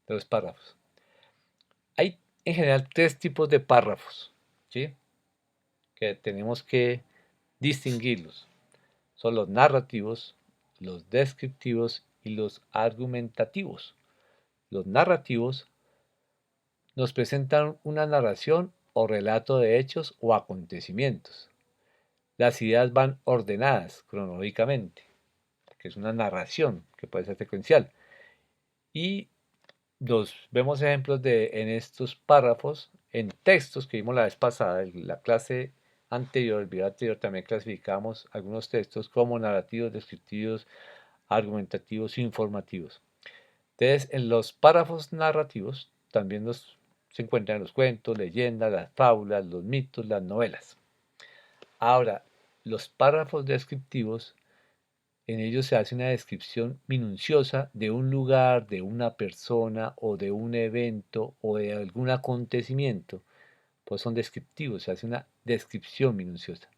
los párrafos. Hay en general tres tipos de párrafos, ¿sí? Que tenemos que distinguirlos. Son los narrativos, los descriptivos y los argumentativos. Los narrativos nos presentan una narración o relato de hechos o acontecimientos. Las ideas van ordenadas cronológicamente, que es una narración que puede ser secuencial. Y vemos ejemplos en estos párrafos, en textos que vimos la vez pasada, en la clase anterior, el video anterior, también clasificamos algunos textos como narrativos, descriptivos, argumentativos, informativos. Entonces, en los párrafos narrativos también se encuentran los cuentos, leyendas, las fábulas, los mitos, las novelas. Ahora, los párrafos descriptivos, en ellos se hace una descripción minuciosa de un lugar, de una persona o de un evento o de algún acontecimiento. Pues son descriptivos, se hace una descripción minuciosa.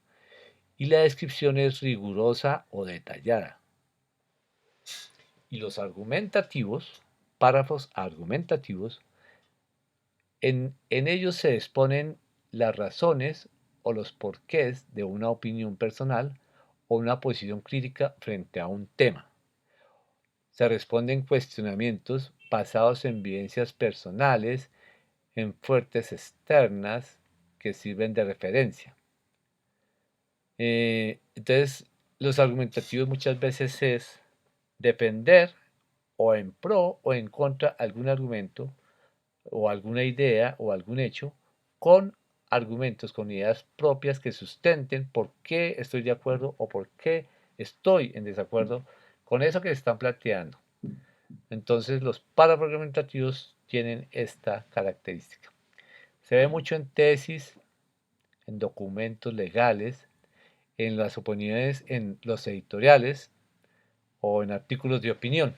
Y la descripción es rigurosa o detallada. Y los argumentativos, párrafos argumentativos, en ellos se exponen las razones o los porqués de una opinión personal o una posición crítica frente a un tema. Se responden cuestionamientos basados en vivencias personales, en fuentes externas que sirven de referencia. Entonces, los argumentativos muchas veces es defender o en pro o en contra algún argumento o alguna idea o algún hecho con argumentos, con ideas propias que sustenten por qué estoy de acuerdo o por qué estoy en desacuerdo con eso que se están planteando. Entonces los párrafos argumentativos tienen esta característica. Se ve mucho en tesis, en documentos legales, en las opiniones, en los editoriales o en artículos de opinión,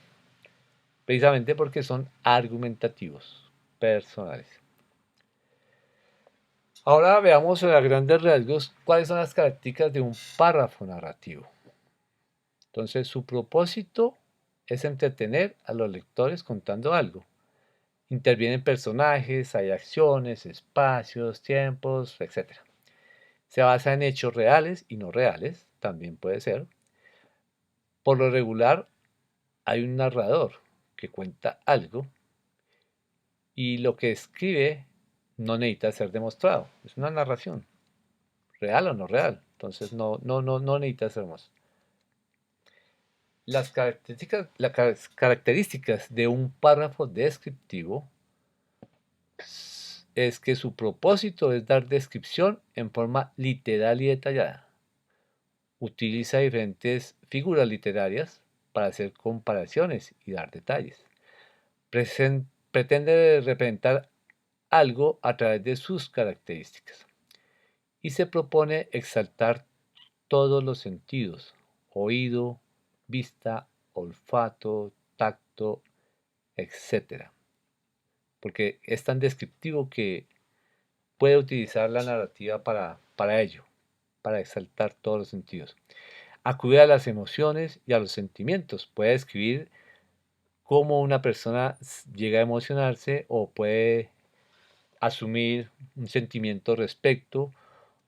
precisamente porque son argumentativos, personales. Ahora veamos a grandes rasgos cuáles son las características de un párrafo narrativo. Entonces, su propósito es entretener a los lectores contando algo. Intervienen personajes, hay acciones, espacios, tiempos, etc. Se basa en hechos reales y no reales, también puede ser. Por lo regular, hay un narrador que cuenta algo y lo que escribe no necesita ser demostrado. Es una narración, real o no real. Entonces no necesita ser más. Las características de un párrafo descriptivo es que su propósito es dar descripción en forma literal y detallada. Utiliza diferentes figuras literarias para hacer comparaciones y dar detalles. Pretende representar algo a través de sus características y se propone exaltar todos los sentidos: oído, vista, olfato, tacto, etc. Porque es tan descriptivo que puede utilizar la narrativa para ello, para exaltar todos los sentidos. Acude a las emociones y a los sentimientos. Puede escribir cómo una persona llega a emocionarse o puede asumir un sentimiento respecto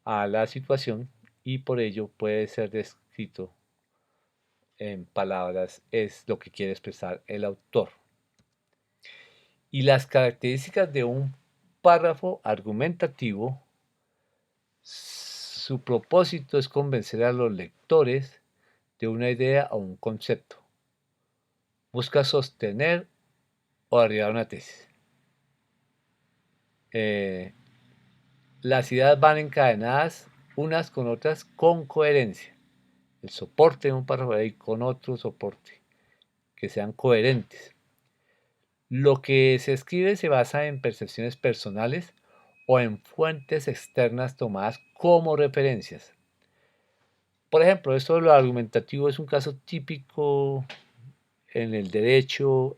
a la situación y por ello puede ser descrito en palabras, es lo que quiere expresar el autor. Y las características de un párrafo argumentativo, su propósito es convencer a los lectores de una idea o un concepto. Busca sostener o arribar una tesis. Eh, las ideas van encadenadas unas con otras con coherencia. El soporte de un párrafo ahí con otro soporte, que sean coherentes. Lo que se escribe se basa en percepciones personales o en fuentes externas tomadas como referencias. Por ejemplo, esto de lo argumentativo es un caso típico en el derecho,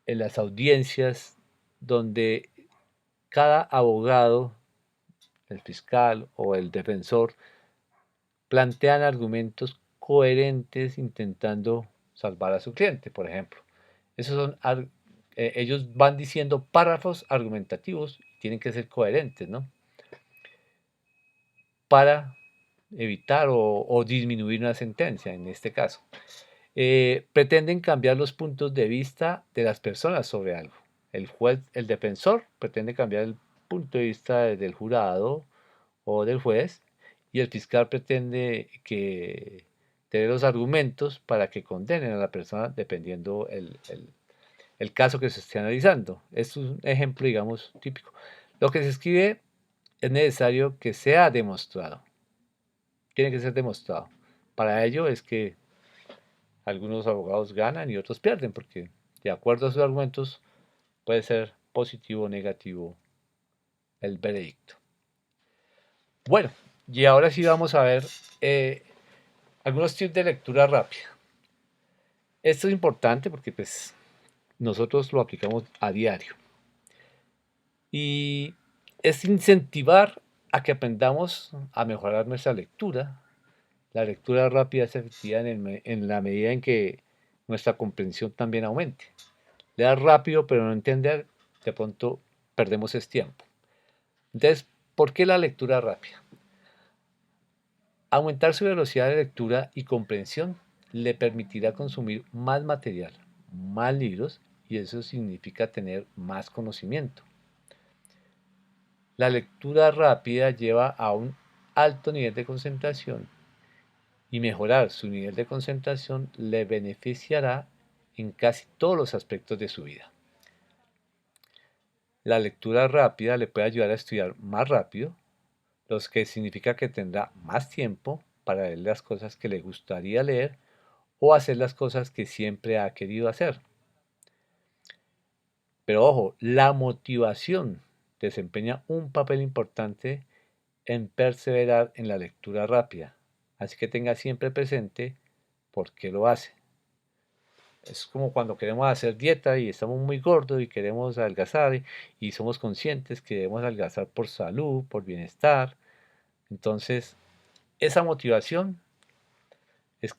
en las audiencias, donde cada abogado, el fiscal o el defensor, plantean argumentos coherentes intentando salvar a su cliente, por ejemplo. Esos son, ellos van diciendo párrafos argumentativos, tienen que ser coherentes, ¿no? Para evitar o disminuir una sentencia, en este caso. Pretenden cambiar los puntos de vista de las personas sobre algo. El juez, el defensor pretende cambiar el punto de vista del jurado o del juez y el fiscal pretende que tener los argumentos para que condenen a la persona dependiendo el caso que se esté analizando. Es un ejemplo, digamos, típico. Lo que se escribe es necesario que sea demostrado. Tiene que ser demostrado. Para ello es que algunos abogados ganan y otros pierden, porque de acuerdo a sus argumentos puede ser positivo o negativo el veredicto. Bueno, y ahora sí vamos a ver eh, algunos tips de lectura rápida. Esto es importante porque pues nosotros lo aplicamos a diario. Y es incentivar a que aprendamos a mejorar nuestra lectura. La lectura rápida es efectiva en la medida en que nuestra comprensión también aumente. Leer rápido pero no entender, de pronto perdemos ese tiempo. Entonces, ¿por qué la lectura rápida? Aumentar su velocidad de lectura y comprensión le permitirá consumir más material, más libros, y eso significa tener más conocimiento. La lectura rápida lleva a un alto nivel de concentración y mejorar su nivel de concentración le beneficiará en casi todos los aspectos de su vida. La lectura rápida le puede ayudar a estudiar más rápido, lo que significa que tendrá más tiempo para leer las cosas que le gustaría leer o hacer las cosas que siempre ha querido hacer. Pero ojo, la motivación desempeña un papel importante en perseverar en la lectura rápida, así que tenga siempre presente por qué lo hace. Es como cuando queremos hacer dieta y estamos muy gordos y queremos adelgazar y somos conscientes que debemos adelgazar por salud, por bienestar. Entonces, esa motivación es,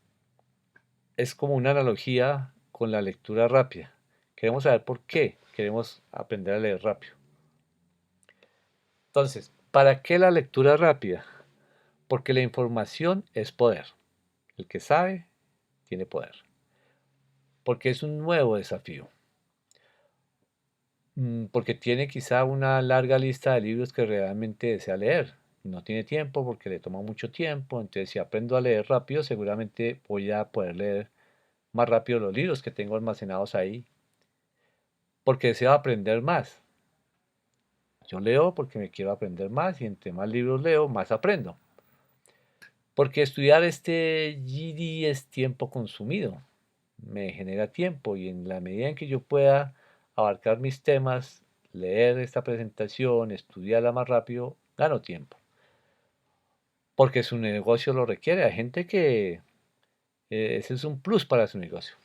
es como una analogía con la lectura rápida. Queremos saber por qué queremos aprender a leer rápido. Entonces, ¿para qué la lectura rápida? Porque la información es poder. El que sabe tiene poder. Porque es un nuevo desafío. Porque tiene quizá una larga lista de libros que realmente desea leer. No tiene tiempo porque le toma mucho tiempo. Entonces, si aprendo a leer rápido, seguramente voy a poder leer más rápido los libros que tengo almacenados ahí. Porque deseo aprender más. Yo leo porque me quiero aprender más y entre más libros leo, más aprendo. Porque estudiar este GD es tiempo consumido. Me genera tiempo y en la medida en que yo pueda abarcar mis temas, leer esta presentación, estudiarla más rápido, gano tiempo. Porque su negocio lo requiere. Hay gente que ese es un plus para su negocio.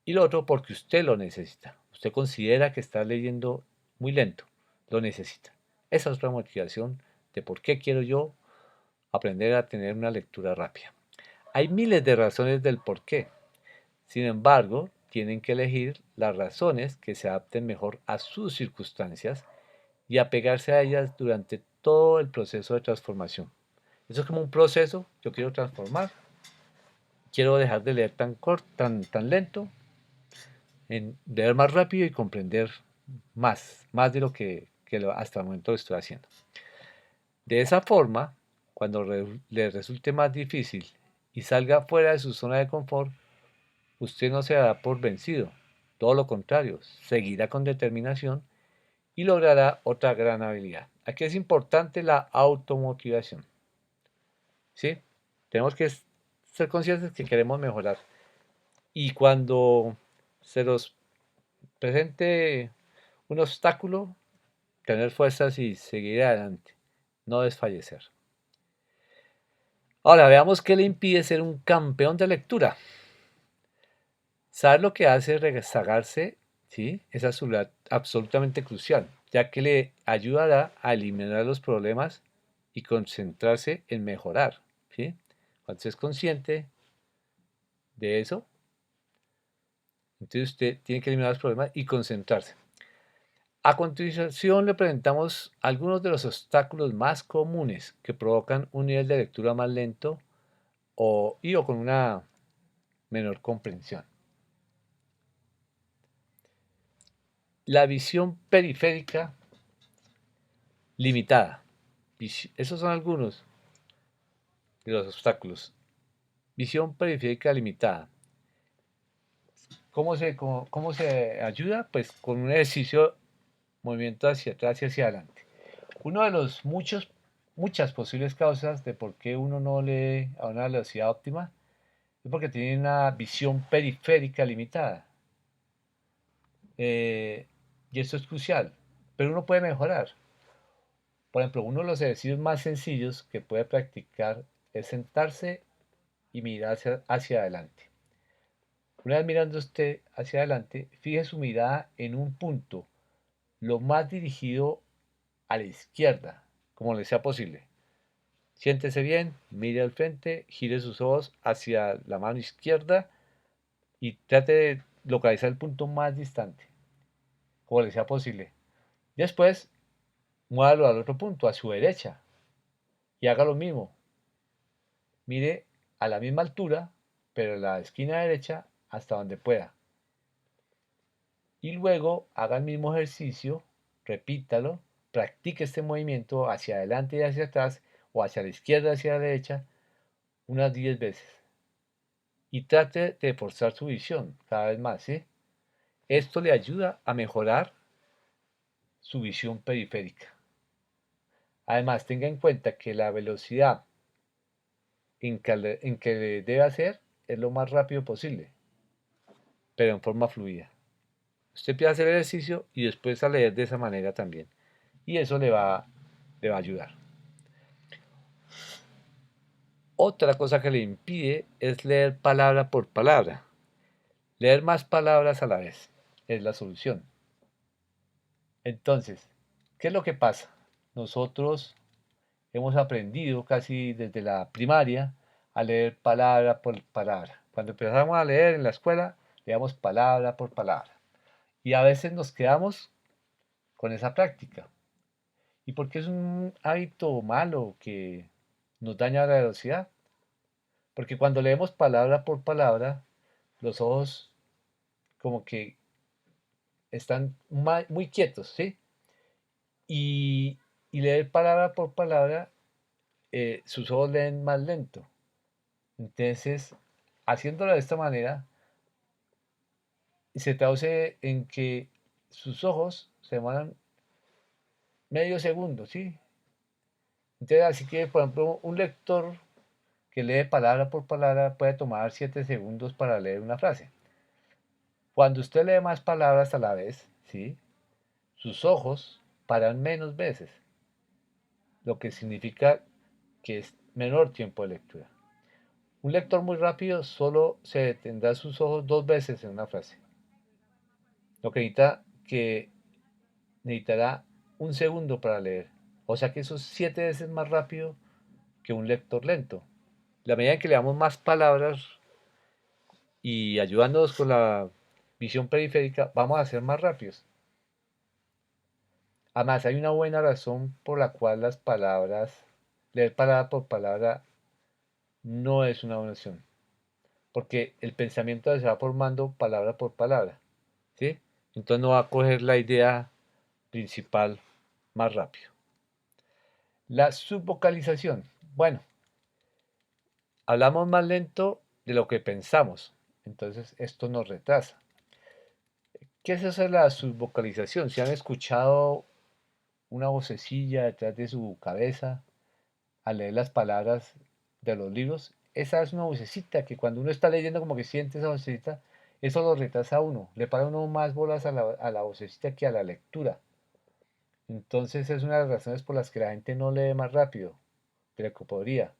Y lo otro porque usted lo necesita. Usted considera que está leyendo muy lento. Lo necesita. Esa es otra motivación de por qué quiero yo aprender a tener una lectura rápida. Hay miles de razones del por qué. Sin embargo, tienen que elegir las razones que se adapten mejor a sus circunstancias y apegarse a ellas durante todo el proceso de transformación. Eso es como un proceso, yo quiero transformar, quiero dejar de leer tan lento, en leer más rápido y comprender más de lo que hasta el momento estoy haciendo. De esa forma, cuando le resulte más difícil y salga fuera de su zona de confort, usted no se dará por vencido, todo lo contrario, seguirá con determinación y logrará otra gran habilidad. Aquí es importante la automotivación, ¿sí? Tenemos que ser conscientes que queremos mejorar y cuando se nos presente un obstáculo, tener fuerzas y seguir adelante, no desfallecer. Ahora veamos qué le impide ser un campeón de lectura. Saber lo que hace rezagarse, ¿sí? Es absolutamente crucial, ya que le ayudará a eliminar los problemas y concentrarse en mejorar, ¿sí? Cuando usted es consciente de eso, entonces usted tiene que eliminar los problemas y concentrarse. A continuación le presentamos algunos de los obstáculos más comunes que provocan un nivel de lectura más lento o con una menor comprensión. La visión periférica limitada. Esos son algunos de los obstáculos. Visión periférica limitada. ¿Cómo se ayuda? Pues con un ejercicio, movimiento hacia atrás y hacia adelante. Uno de los muchas posibles causas de por qué uno no lee a una velocidad óptima es porque tiene una visión periférica limitada. Y eso es crucial, pero uno puede mejorar. Por ejemplo, uno de los ejercicios más sencillos que puede practicar es sentarse y mirar hacia adelante. Una vez mirando usted hacia adelante, fije su mirada en un punto, lo más dirigido a la izquierda, como le sea posible. Siéntese bien, mire al frente, gire sus ojos hacia la mano izquierda y trate de localizar el punto más distante, como le sea posible. Después, muévalo al otro punto, a su derecha, y haga lo mismo. Mire a la misma altura, pero en la esquina derecha hasta donde pueda. Y luego haga el mismo ejercicio, repítalo, practique este movimiento hacia adelante y hacia atrás, o hacia la izquierda y hacia la derecha, unas 10 veces. Y trate de forzar su visión cada vez más, ¿sí? Esto le ayuda a mejorar su visión periférica. Además, tenga en cuenta que la velocidad en que debe hacer es lo más rápido posible, pero en forma fluida. Usted empieza a hacer ejercicio y después a leer de esa manera también. Y eso le va a ayudar. Otra cosa que le impide es leer palabra por palabra. Leer más palabras a la vez es la solución. Entonces, ¿qué es lo que pasa? Nosotros hemos aprendido casi desde la primaria a leer palabra por palabra. Cuando empezamos a leer en la escuela, leíamos palabra por palabra. Y a veces nos quedamos con esa práctica. ¿Y por qué es un hábito malo que nos daña la velocidad? Porque cuando leemos palabra por palabra, los ojos como que están muy quietos, ¿sí? Y leer palabra por palabra, sus ojos leen más lento. Entonces, haciéndolo de esta manera, se traduce en que sus ojos se demoran medio segundo, ¿sí? Entonces, así que, por ejemplo, un lector que lee palabra por palabra puede tomar 7 segundos para leer una frase. Cuando usted lee más palabras a la vez, ¿sí? Sus ojos paran menos veces, lo que significa que es menor tiempo de lectura. Un lector muy rápido solo se detendrá sus ojos 2 veces en una frase, lo que necesitará un segundo para leer. O sea que eso es 7 veces más rápido que un lector lento. La medida en que le damos más palabras y ayudándonos con la visión periférica, vamos a ser más rápidos. Además, hay una buena razón por la cual las palabras, leer palabra por palabra, no es una buena opción. Porque el pensamiento se va formando palabra por palabra, ¿sí? Entonces no va a coger la idea principal más rápido. La subvocalización. Bueno, hablamos más lento de lo que pensamos. Entonces esto nos retrasa. ¿Qué es eso de la subvocalización? ¿Se han escuchado una vocecilla detrás de su cabeza al leer las palabras de los libros? Esa es una vocecita que cuando uno está leyendo como que siente esa vocecita, eso lo retrasa a uno, le para a uno más bolas a la vocecita que a la lectura. Entonces es una de las razones por las que la gente no lee más rápido de lo que podría.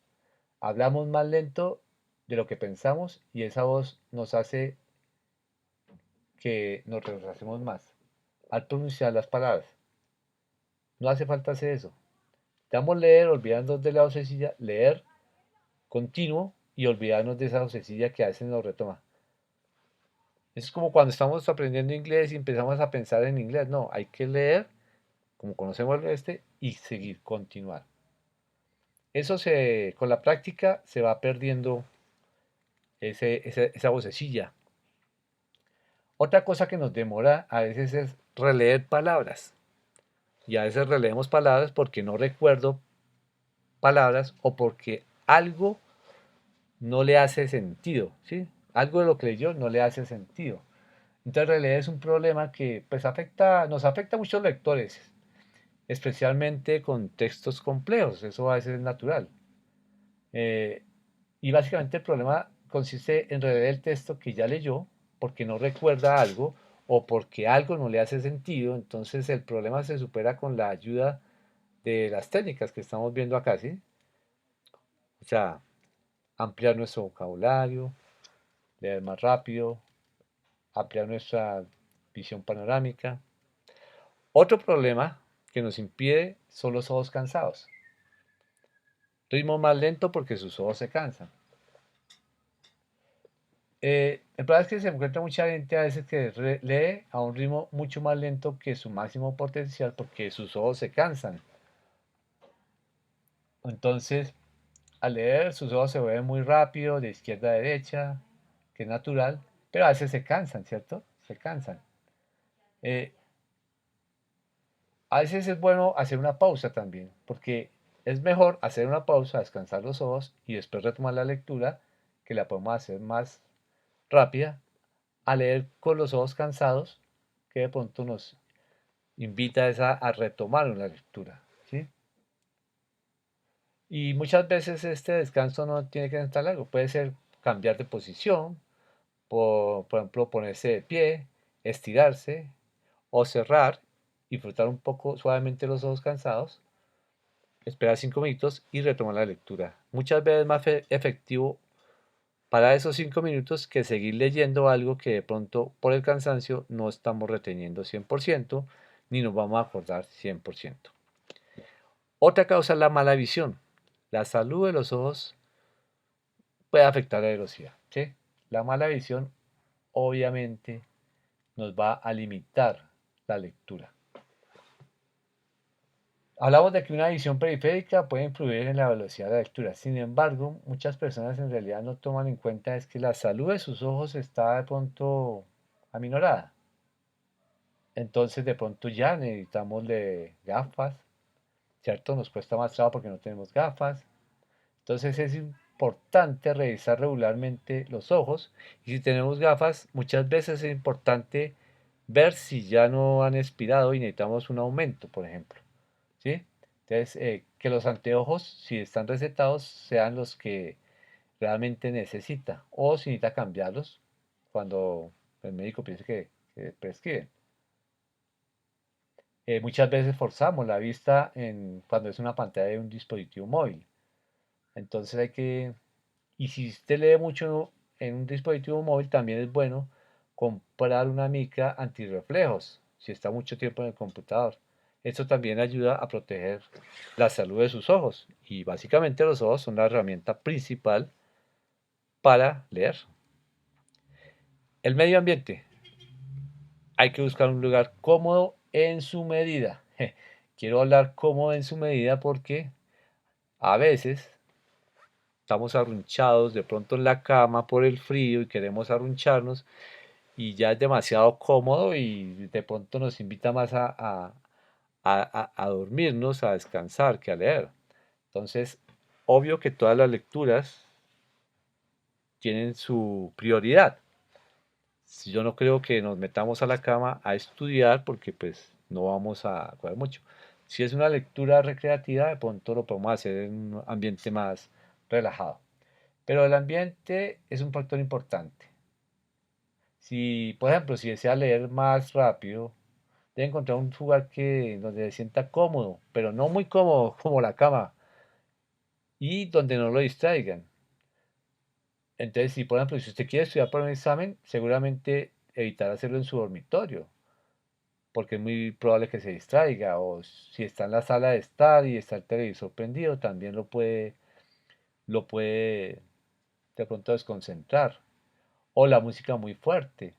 Hablamos más lento de lo que pensamos y esa voz nos hace que nos retrasemos más al pronunciar las palabras. No hace falta hacer eso. Estamos leer, olvidándonos de la vocecilla, leer continuo y olvidarnos de esa vocecilla que a veces nos retoma. Es como cuando estamos aprendiendo inglés y empezamos a pensar en inglés. No, hay que leer, como conocemos y seguir, continuar. Con la práctica se va perdiendo esa vocecilla. Otra cosa que nos demora a veces es releer palabras. Y a veces releemos palabras porque no recuerdo palabras o porque algo no le hace sentido, ¿sí? Algo de lo que leyó no le hace sentido. Entonces releer es un problema que pues nos afecta a muchos lectores, especialmente con textos complejos, eso a veces es natural. Eh, y básicamente el problema consiste en releer el texto que ya leyó porque no recuerda algo o porque algo no le hace sentido, entonces el problema se supera con la ayuda de las técnicas que estamos viendo acá, ¿sí? O sea, ampliar nuestro vocabulario, leer más rápido, ampliar nuestra visión panorámica. Otro problema que nos impide son los ojos cansados. Ritmo más lento porque sus ojos se cansan. El problema es que se encuentra mucha gente a veces que lee a un ritmo mucho más lento que su máximo potencial porque sus ojos se cansan. Entonces, al leer, sus ojos se mueven muy rápido, de izquierda a derecha, que es natural, pero a veces se cansan, ¿cierto? Se cansan. Eh, a veces es bueno hacer una pausa también, porque es mejor hacer una pausa, descansar los ojos y después retomar la lectura, que la podemos hacer más rápida, a leer con los ojos cansados, que de pronto nos invita a retomar una lectura, ¿sí? Y muchas veces este descanso no tiene que ser tan largo, puede ser cambiar de posición, por ejemplo, ponerse de pie, estirarse o cerrar y frotar un poco suavemente los ojos cansados, esperar 5 minutos y retomar la lectura. Muchas veces más efectivo para esos 5 minutos que seguir leyendo algo que de pronto por el cansancio no estamos reteniendo 100% ni nos vamos a acordar 100%. Otra causa es la mala visión. La salud de los ojos puede afectar la velocidad, ¿sí? La mala visión obviamente nos va a limitar la lectura. Hablamos de que una visión periférica puede influir en la velocidad de la lectura. Sin embargo, muchas personas en realidad no toman en cuenta es que la salud de sus ojos está de pronto aminorada. Entonces de pronto ya necesitamos de gafas, ¿cierto? Nos cuesta más trabajo porque no tenemos gafas. Entonces es importante revisar regularmente los ojos y si tenemos gafas, muchas veces es importante ver si ya no han expirado y necesitamos un aumento, por ejemplo. ¿Sí? Entonces, que los anteojos, si están recetados, sean los que realmente necesita o si necesita cambiarlos cuando el médico piense que prescriben. Muchas veces forzamos la vista cuando es una pantalla de un dispositivo móvil. Entonces y si usted lee mucho en un dispositivo móvil, también es bueno comprar una mica antirreflejos si está mucho tiempo en el computador. Esto también ayuda a proteger la salud de sus ojos y básicamente los ojos son la herramienta principal para leer. El medio ambiente. Hay que buscar un lugar cómodo en su medida. Quiero hablar cómodo en su medida porque a veces estamos arrunchados de pronto en la cama por el frío y queremos arruncharnos y ya es demasiado cómodo y de pronto nos invita más a dormirnos, a descansar que a leer. Entonces, obvio que todas las lecturas tienen su prioridad. Si yo no creo que nos metamos a la cama a estudiar porque pues no vamos a coger mucho. Si es una lectura recreativa, de pronto lo podemos hacer en un ambiente más relajado. Pero el ambiente es un factor importante. Si, por ejemplo, si desea leer más rápido, debe encontrar un lugar donde se sienta cómodo, pero no muy cómodo como la cama, y donde no lo distraigan. Entonces, si por ejemplo, si usted quiere estudiar para un examen, seguramente evitar hacerlo en su dormitorio, porque es muy probable que se distraiga, o si está en la sala de estar y está el televisor prendido, también lo puede de pronto desconcentrar, o la música muy fuerte.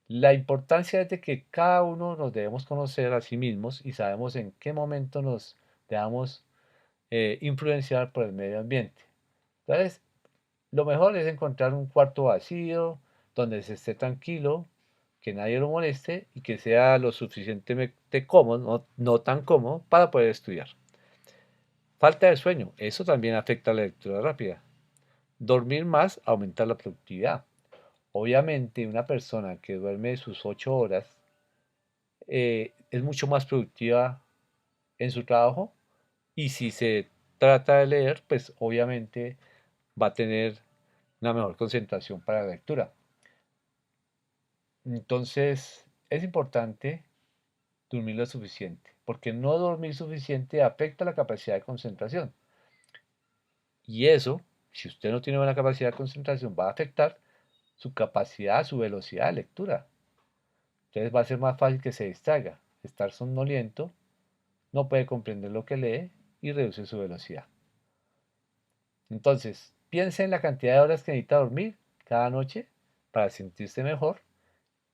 La importancia es de que cada uno nos debemos conocer a sí mismos y sabemos en qué momento nos dejamos influenciar por el medio ambiente. Entonces, lo mejor es encontrar un cuarto vacío, donde se esté tranquilo, que nadie lo moleste y que sea lo suficientemente cómodo, no tan cómodo, para poder estudiar. Falta de sueño, eso también afecta a la lectura rápida. Dormir más aumenta la productividad. Obviamente, una persona que duerme sus 8 horas es mucho más productiva en su trabajo y si se trata de leer, pues obviamente va a tener una mejor concentración para la lectura. Entonces, es importante dormir lo suficiente, porque no dormir suficiente afecta la capacidad de concentración. Y eso, si usted no tiene buena capacidad de concentración, va a afectar su capacidad, su velocidad de lectura. Entonces va a ser más fácil que se distraiga. Estar somnoliento, no puede comprender lo que lee y reduce su velocidad. Entonces, piense en la cantidad de horas que necesita dormir cada noche para sentirse mejor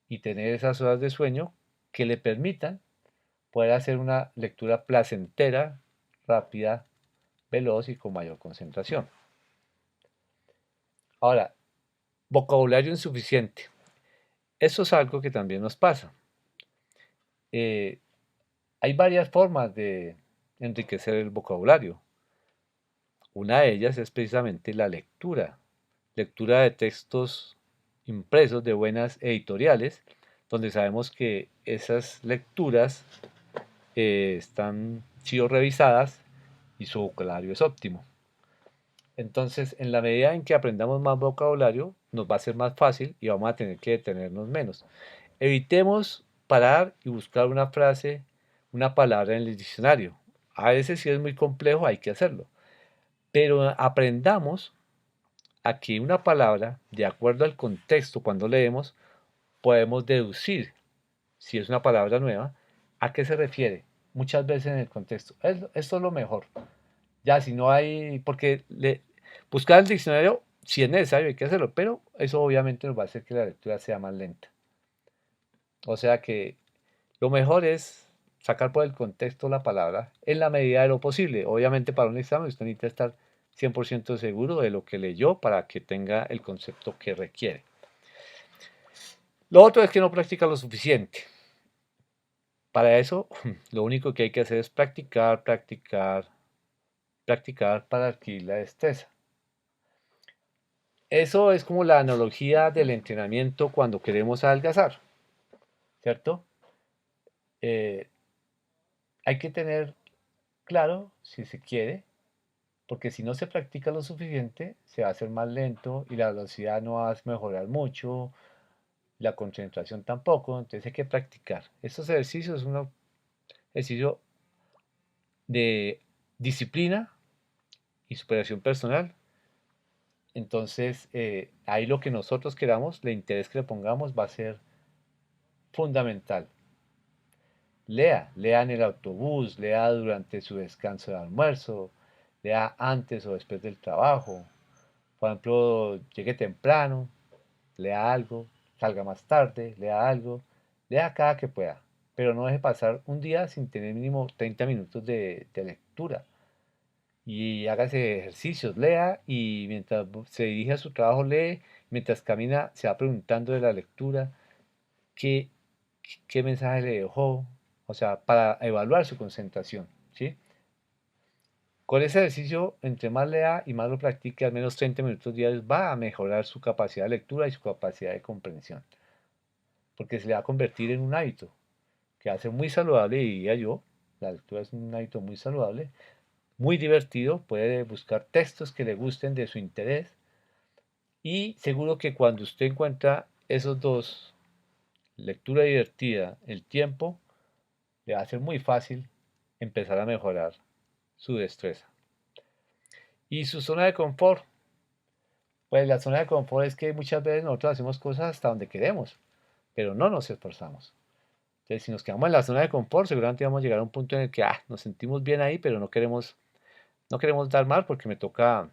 y tener esas horas de sueño que le permitan poder hacer una lectura placentera, rápida, veloz y con mayor concentración. Ahora, vocabulario insuficiente. Eso es algo que también nos pasa. Eh, hay varias formas de enriquecer el vocabulario. Una de ellas es precisamente la lectura. Lectura de textos impresos de buenas editoriales, donde sabemos que esas lecturas están sido revisadas y su vocabulario es óptimo. Entonces, en la medida en que aprendamos más vocabulario, nos va a ser más fácil y vamos a tener que detenernos menos. Evitemos parar y buscar una frase, una palabra en el diccionario. A veces si es muy complejo hay que hacerlo. Pero aprendamos a que una palabra, de acuerdo al contexto cuando leemos, podemos deducir, si es una palabra nueva, a qué se refiere. Muchas veces en el contexto. Esto es lo mejor. Ya, si no hay, porque buscar el diccionario, si es necesario, hay que hacerlo, pero eso obviamente nos va a hacer que la lectura sea más lenta. O sea que lo mejor es sacar por el contexto la palabra en la medida de lo posible. Obviamente para un examen usted necesita estar 100% seguro de lo que leyó para que tenga el concepto que requiere. Lo otro es que no practica lo suficiente. Para eso, lo único que hay que hacer es practicar, practicar, practicar para adquirir la destreza. Eso es como la analogía del entrenamiento cuando queremos adelgazar, ¿cierto? Eh, hay que tener claro si se quiere, porque si no se practica lo suficiente, se va a hacer más lento y la velocidad no va a mejorar mucho, la concentración tampoco, entonces hay que practicar. Estos ejercicios es un ejercicio de disciplina y superación personal. Entonces, ahí lo que nosotros queramos, el interés que le pongamos va a ser fundamental. Lea en el autobús, lea durante su descanso de almuerzo, lea antes o después del trabajo. Por ejemplo, llegue temprano, lea algo, salga más tarde, lea algo, lea cada que pueda. pero no deje pasar un día sin tener mínimo 30 minutos de lectura. Y hágase ejercicios, lea y mientras se dirige a su trabajo lee, mientras camina se va preguntando de la lectura qué, qué mensaje le dejó, o sea, para evaluar su concentración, ¿sí? Con ese ejercicio, entre más lea y más lo practique, al menos 30 minutos diarios, va a mejorar su capacidad de lectura y su capacidad de comprensión, porque se le va a convertir en un hábito que hace muy saludable, diría yo. La lectura es un hábito muy saludable, muy divertido, puede buscar textos que le gusten de su interés y seguro que cuando usted encuentra esos dos, lectura divertida, el tiempo, le va a ser muy fácil empezar a mejorar su destreza. Y su zona de confort, pues la zona de confort es que muchas veces nosotros hacemos cosas hasta donde queremos, pero no nos esforzamos. Entonces, si nos quedamos en la zona de confort, seguramente vamos a llegar a un punto en el que nos sentimos bien ahí, pero no queremos dar más porque me toca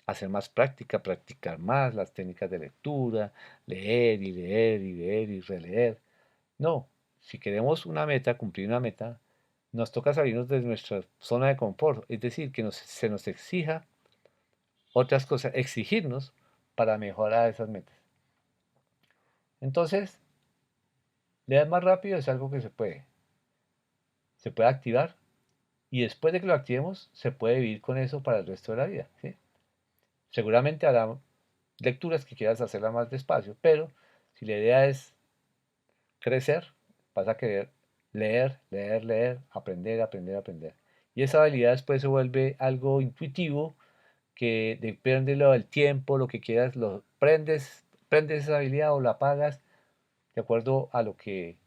hacer más práctica, practicar más las técnicas de lectura, leer y leer y leer y releer. No, si queremos una meta, cumplir una meta, nos toca salirnos de nuestra zona de confort, es decir, que se nos exija otras cosas, exigirnos para mejorar esas metas. Entonces, leer más rápido es algo que se puede activar y después de que lo activemos, se puede vivir con eso para el resto de la vida, ¿sí? Seguramente habrá lecturas que quieras hacerla más despacio, pero si la idea es crecer, vas a querer leer, leer, leer, aprender, aprender, aprender. Y esa habilidad después se vuelve algo intuitivo que depende del tiempo, lo que quieras, lo prendes esa habilidad o la apagas de acuerdo a lo que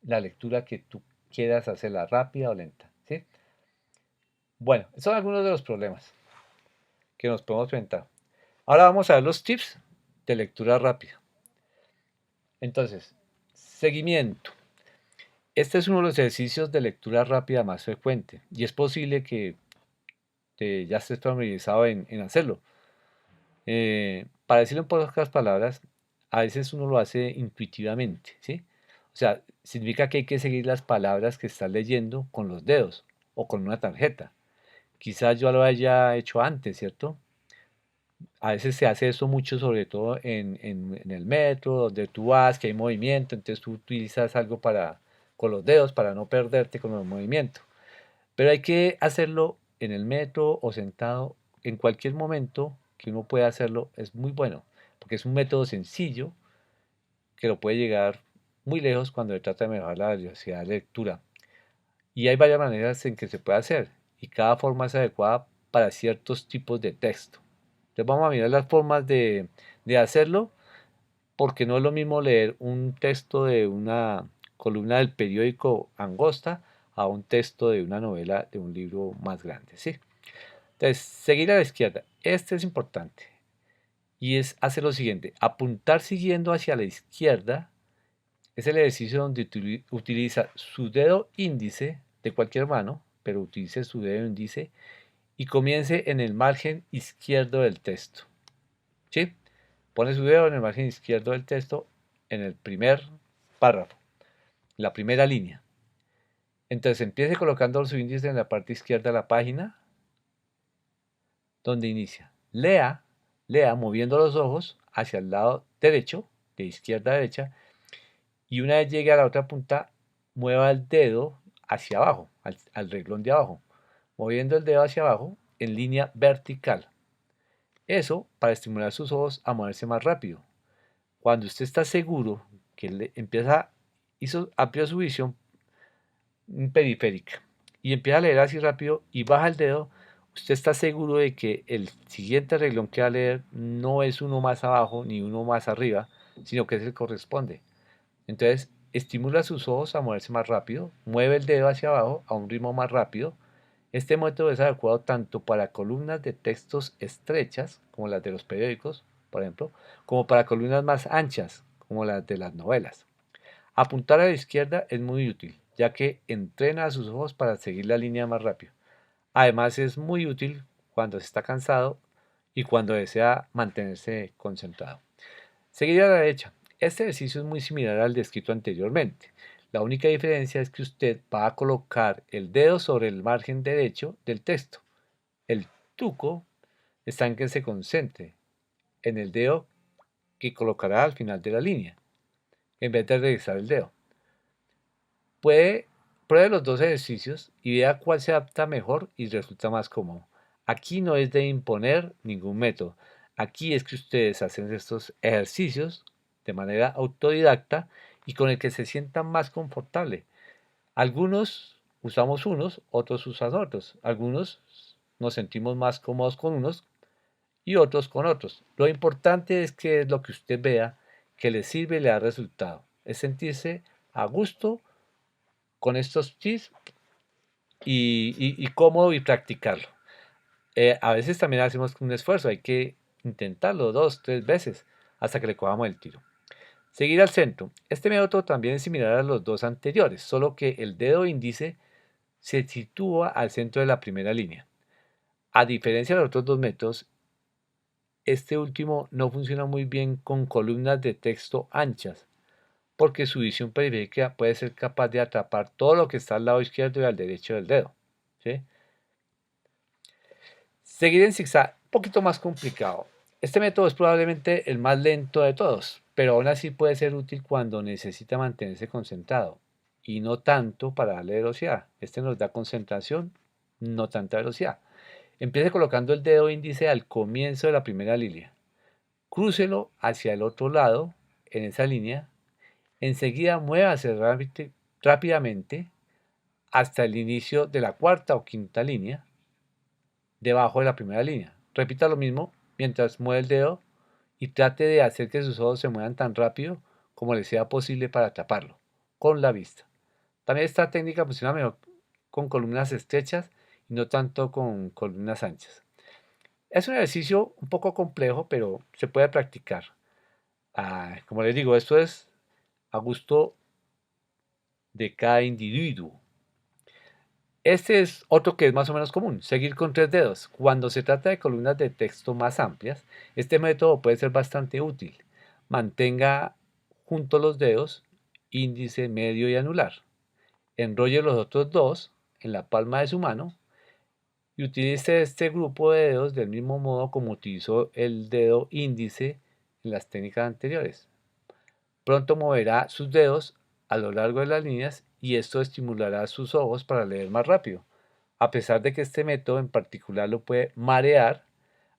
la lectura que tú quieras hacerla rápida o lenta, ¿sí? Bueno, esos son algunos de los problemas que nos podemos enfrentar. Ahora vamos a ver los tips de lectura rápida. Entonces, seguimiento. Este es uno de los ejercicios de lectura rápida más frecuente y es posible que ya estés familiarizado en hacerlo. Para decirlo en pocas palabras, a veces uno lo hace intuitivamente, ¿sí? O sea, significa que hay que seguir las palabras que estás leyendo con los dedos o con una tarjeta. Quizás yo lo haya hecho antes, ¿cierto? A veces se hace eso mucho, sobre todo en el metro, donde tú vas, que hay movimiento, entonces tú utilizas algo con los dedos para no perderte con el movimiento. Pero hay que hacerlo en el metro o sentado, en cualquier momento que uno pueda hacerlo, es muy bueno, porque es un método sencillo que lo puede llegar muy lejos cuando se trata de mejorar la velocidad de lectura. Y hay varias maneras en que se puede hacer, y cada forma es adecuada para ciertos tipos de texto. Entonces vamos a mirar las formas de hacerlo, porque no es lo mismo leer un texto de una columna del periódico Angosta a un texto de una novela de un libro más grande, ¿sí? Entonces, seguir a la izquierda. Este es importante y es hacer lo siguiente. Apuntar siguiendo hacia la izquierda es el ejercicio donde utiliza su dedo índice de cualquier mano, pero utilice su dedo índice y comience en el margen izquierdo del texto, ¿sí? Pone su dedo en el margen izquierdo del texto en el primer párrafo, la primera línea. Entonces empiece colocando su índice en la parte izquierda de la página donde inicia. Lea moviendo los ojos hacia el lado derecho, de izquierda a derecha, y una vez llegue a la otra punta, mueva el dedo hacia abajo, al renglón de abajo, moviendo el dedo hacia abajo en línea vertical. Eso para estimular sus ojos a moverse más rápido. Cuando usted está seguro que amplió su visión periférica y empieza a leer así rápido y baja el dedo, usted está seguro de que el siguiente renglón que va a leer no es uno más abajo ni uno más arriba, sino que es el que corresponde. Entonces, estimula sus ojos a moverse más rápido, mueve el dedo hacia abajo a un ritmo más rápido. Este método es adecuado tanto para columnas de textos estrechas, como las de los periódicos, por ejemplo, como para columnas más anchas, como las de las novelas. Apuntar a la izquierda es muy útil, ya que entrena a sus ojos para seguir la línea más rápido. Además, es muy útil cuando se está cansado y cuando desea mantenerse concentrado. Seguir a la derecha. Este ejercicio es muy similar al descrito anteriormente. La única diferencia es que usted va a colocar el dedo sobre el margen derecho del texto. El truco está en que se concentre en el dedo que colocará al final de la línea, en vez de realizar el dedo. Pruebe los dos ejercicios y vea cuál se adapta mejor y resulta más cómodo. Aquí no es de imponer ningún método. Aquí es que ustedes hacen estos ejercicios de manera autodidacta y con el que se sientan más confortable. Algunos usamos unos, otros usan otros. Algunos nos sentimos más cómodos con unos y otros con otros. Lo importante es que lo que usted vea que le sirve y le da resultado. Es sentirse a gusto con estos tips y cómodo y practicarlo. A veces también hacemos un esfuerzo, hay que intentarlo 2, 3 veces hasta que le cojamos el tiro. Seguir al centro. Este método también es similar a los dos anteriores, solo que el dedo índice se sitúa al centro de la primera línea. A diferencia de los otros dos métodos, este último no funciona muy bien con columnas de texto anchas, porque su visión periférica puede ser capaz de atrapar todo lo que está al lado izquierdo y al derecho del dedo. ¿Sí? Seguir en zigzag, un poquito más complicado. Este método es probablemente el más lento de todos, pero aún así puede ser útil cuando necesita mantenerse concentrado y no tanto para darle velocidad. Este nos da concentración, no tanta velocidad. Empiece colocando el dedo índice al comienzo de la primera línea. Crúcelo hacia el otro lado en esa línea. Enseguida muévase rápidamente hasta el inicio de la cuarta o quinta línea debajo de la primera línea. Repita lo mismo mientras mueve el dedo y trate de hacer que sus ojos se muevan tan rápido como le sea posible para taparlo con la vista. También esta técnica funciona mejor con columnas estrechas y no tanto con columnas anchas. Es un ejercicio un poco complejo, pero se puede practicar. Como les digo, esto es a gusto de cada individuo. Este es otro que es más o menos común, seguir con 3 dedos. Cuando se trata de columnas de texto más amplias, este método puede ser bastante útil. Mantenga juntos los dedos, índice, medio y anular. Enrolle los otros dos en la palma de su mano y utilice este grupo de dedos del mismo modo como utilizó el dedo índice en las técnicas anteriores. Pronto moverá sus dedos a lo largo de las líneas y esto estimulará sus ojos para leer más rápido. A pesar de que este método en particular lo puede marear,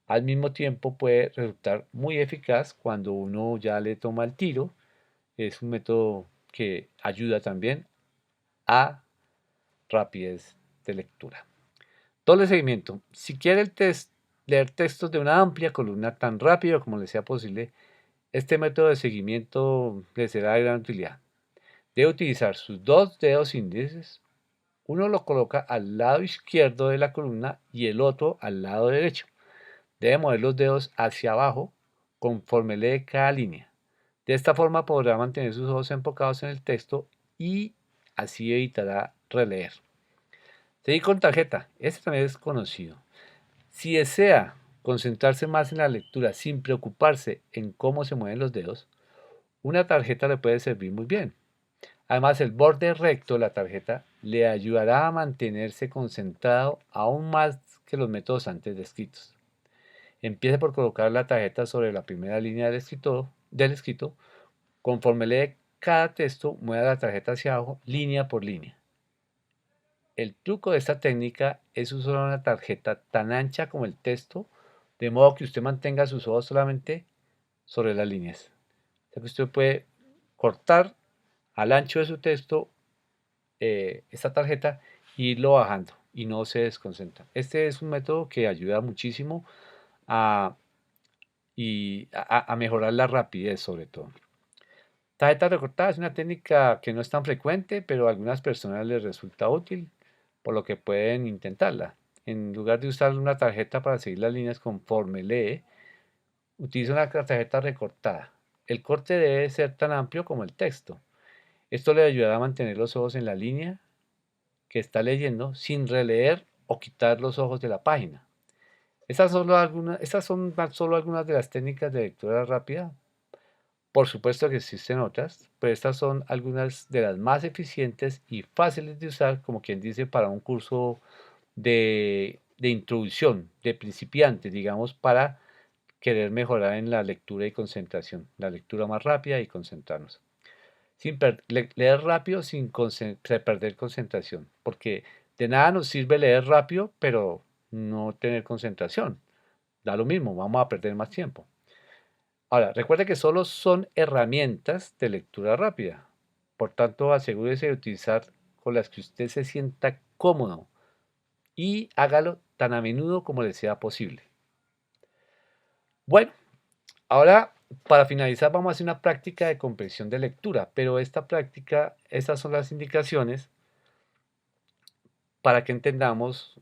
al mismo tiempo puede resultar muy eficaz cuando uno ya le toma el tiro. Es un método que ayuda también a rapidez de lectura. Doble seguimiento. Si quiere leer textos de una amplia columna tan rápido como le sea posible, este método de seguimiento le será de gran utilidad. Debe utilizar sus 2 dedos índices. Uno lo coloca al lado izquierdo de la columna y el otro al lado derecho. Debe mover los dedos hacia abajo conforme lee cada línea. De esta forma podrá mantener sus ojos enfocados en el texto y así evitará releer. Seguir con tarjeta. Este también es conocido. Si desea concentrarse más en la lectura sin preocuparse en cómo se mueven los dedos, una tarjeta le puede servir muy bien. Además, el borde recto de la tarjeta le ayudará a mantenerse concentrado aún más que los métodos antes descritos. Empiece por colocar la tarjeta sobre la primera línea del escrito. Conforme lee cada texto, mueva la tarjeta hacia abajo, línea por línea. El truco de esta técnica es usar una tarjeta tan ancha como el texto, de modo que usted mantenga sus ojos solamente sobre las líneas. O sea que usted puede cortar al ancho de su texto esta tarjeta e irlo bajando y no se desconcentra. Este es un método que ayuda muchísimo a, a mejorar la rapidez sobre todo. Tarjeta recortada es una técnica que no es tan frecuente, pero a algunas personas les resulta útil, por lo que pueden intentarla. En lugar de usar una tarjeta para seguir las líneas conforme lee, utiliza una tarjeta recortada. El corte debe ser tan amplio como el texto. Esto le ayudará a mantener los ojos en la línea que está leyendo sin releer o quitar los ojos de la página. Estas son solo algunas de las técnicas de lectura rápida Por supuesto que existen otras, pero estas son algunas de las más eficientes y fáciles de usar, como quien dice, para un curso de introducción, de principiantes, digamos, para querer mejorar en la lectura y concentración, la lectura más rápida y concentrarnos. Leer rápido sin perder concentración, porque de nada nos sirve leer rápido, pero no tener concentración. Da lo mismo, vamos a perder más tiempo. Ahora, recuerde que solo son herramientas de lectura rápida. Por tanto, asegúrese de utilizar con las que usted se sienta cómodo y hágalo tan a menudo como le sea posible. Bueno, ahora para finalizar vamos a hacer una práctica de comprensión de lectura, pero esta práctica, estas son las indicaciones para que entendamos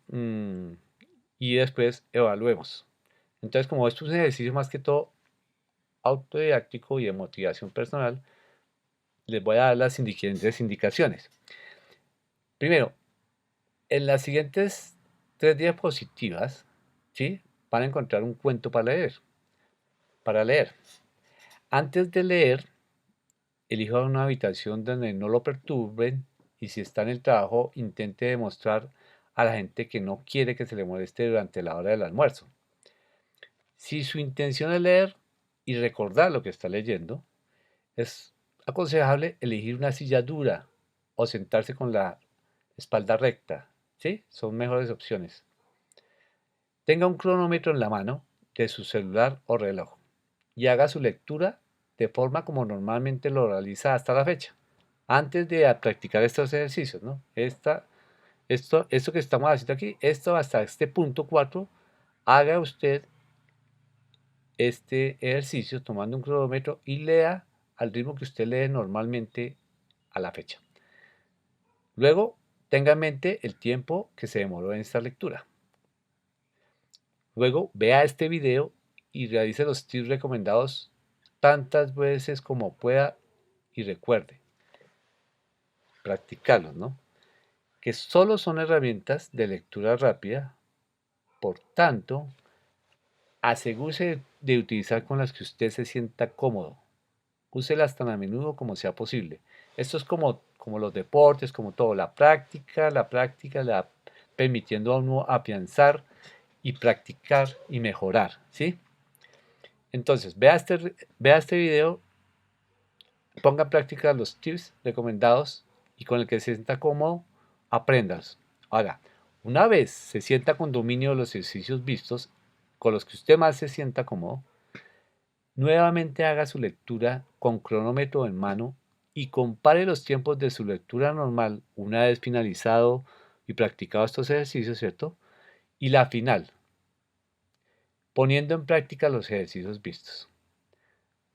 y después evaluemos. Entonces, como esto es un ejercicio más que todo autodidáctico y de motivación personal, les voy a dar las siguientes indicaciones. Primero, en las siguientes 3 diapositivas, ¿sí? Van a encontrar un cuento para leer. Para leer. Antes de leer, elija una habitación donde no lo perturben y si está en el trabajo, intente demostrar a la gente que no quiere que se le moleste durante la hora del almuerzo. Si su intención es leer y recordar lo que está leyendo, es aconsejable elegir una silla dura o sentarse con la espalda recta. ¿Sí? Son mejores opciones. Tenga un cronómetro en la mano de su celular o reloj y haga su lectura de forma como normalmente lo realiza hasta la fecha. Antes de practicar estos ejercicios, ¿no? Esto que estamos haciendo aquí, esto hasta este punto 4, haga usted este ejercicio tomando un cronómetro y lea al ritmo que usted lee normalmente a la fecha. Luego, tenga en mente el tiempo que se demoró en esta lectura. Luego, vea este video y realice los tips recomendados tantas veces como pueda y recuerde, practicarlos, ¿no? Que solo son herramientas de lectura rápida, por tanto, asegúrese de utilizar con las que usted se sienta cómodo. Úselas tan a menudo como sea posible. Esto es como los deportes, como todo, la práctica le va permitiendo a uno afianzar y practicar y mejorar, ¿sí? Entonces, vea este video, ponga en práctica los tips recomendados y con el que se sienta cómodo, aprendas. Ahora, una vez se sienta con dominio de los ejercicios vistos, con los que usted más se sienta cómodo, nuevamente haga su lectura con cronómetro en mano y compare los tiempos de su lectura normal una vez finalizado y practicado estos ejercicios, ¿cierto? Y la final, poniendo en práctica los ejercicios vistos.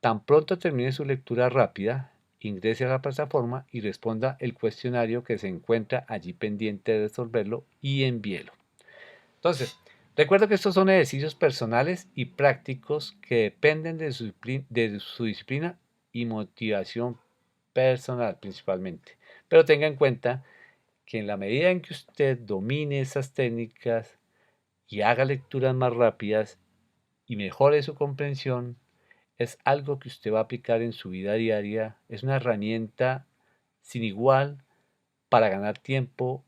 Tan pronto termine su lectura rápida, ingrese a la plataforma y responda el cuestionario que se encuentra allí pendiente de resolverlo y envíelo. Entonces, recuerdo que estos son ejercicios personales y prácticos que dependen de su disciplina y motivación personal principalmente. Pero tenga en cuenta que en la medida en que usted domine esas técnicas y haga lecturas más rápidas y mejore su comprensión, es algo que usted va a aplicar en su vida diaria, es una herramienta sin igual para ganar tiempo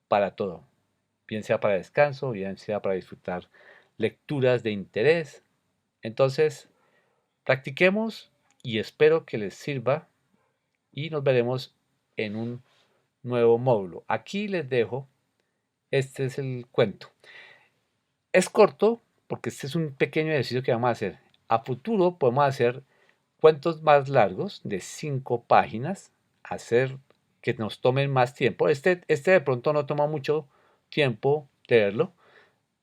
para todo, bien sea para descanso, bien sea para disfrutar lecturas de interés. Entonces, practiquemos y espero que les sirva y nos veremos en un nuevo módulo. Aquí les dejo, este es el cuento. Es corto porque este es un pequeño ejercicio que vamos a hacer. A futuro podemos hacer cuentos más largos de 5 páginas, hacer que nos tomen más tiempo. Este de pronto no toma mucho tiempo leerlo,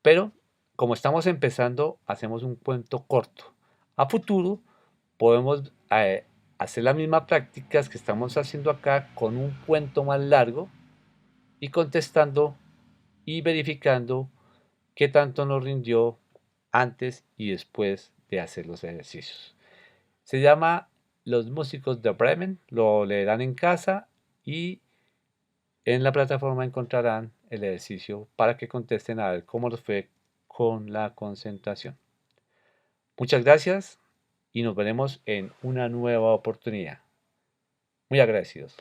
pero como estamos empezando, hacemos un cuento corto. A futuro podemos hacer las mismas prácticas que estamos haciendo acá con un cuento más largo y contestando y verificando qué tanto nos rindió antes y después de hacer los ejercicios. Se llama Los Músicos de Bremen, lo leerán en casa y en la plataforma encontrarán el ejercicio para que contesten a ver cómo les fue con la concentración. Muchas gracias y nos veremos en una nueva oportunidad. Muy agradecidos.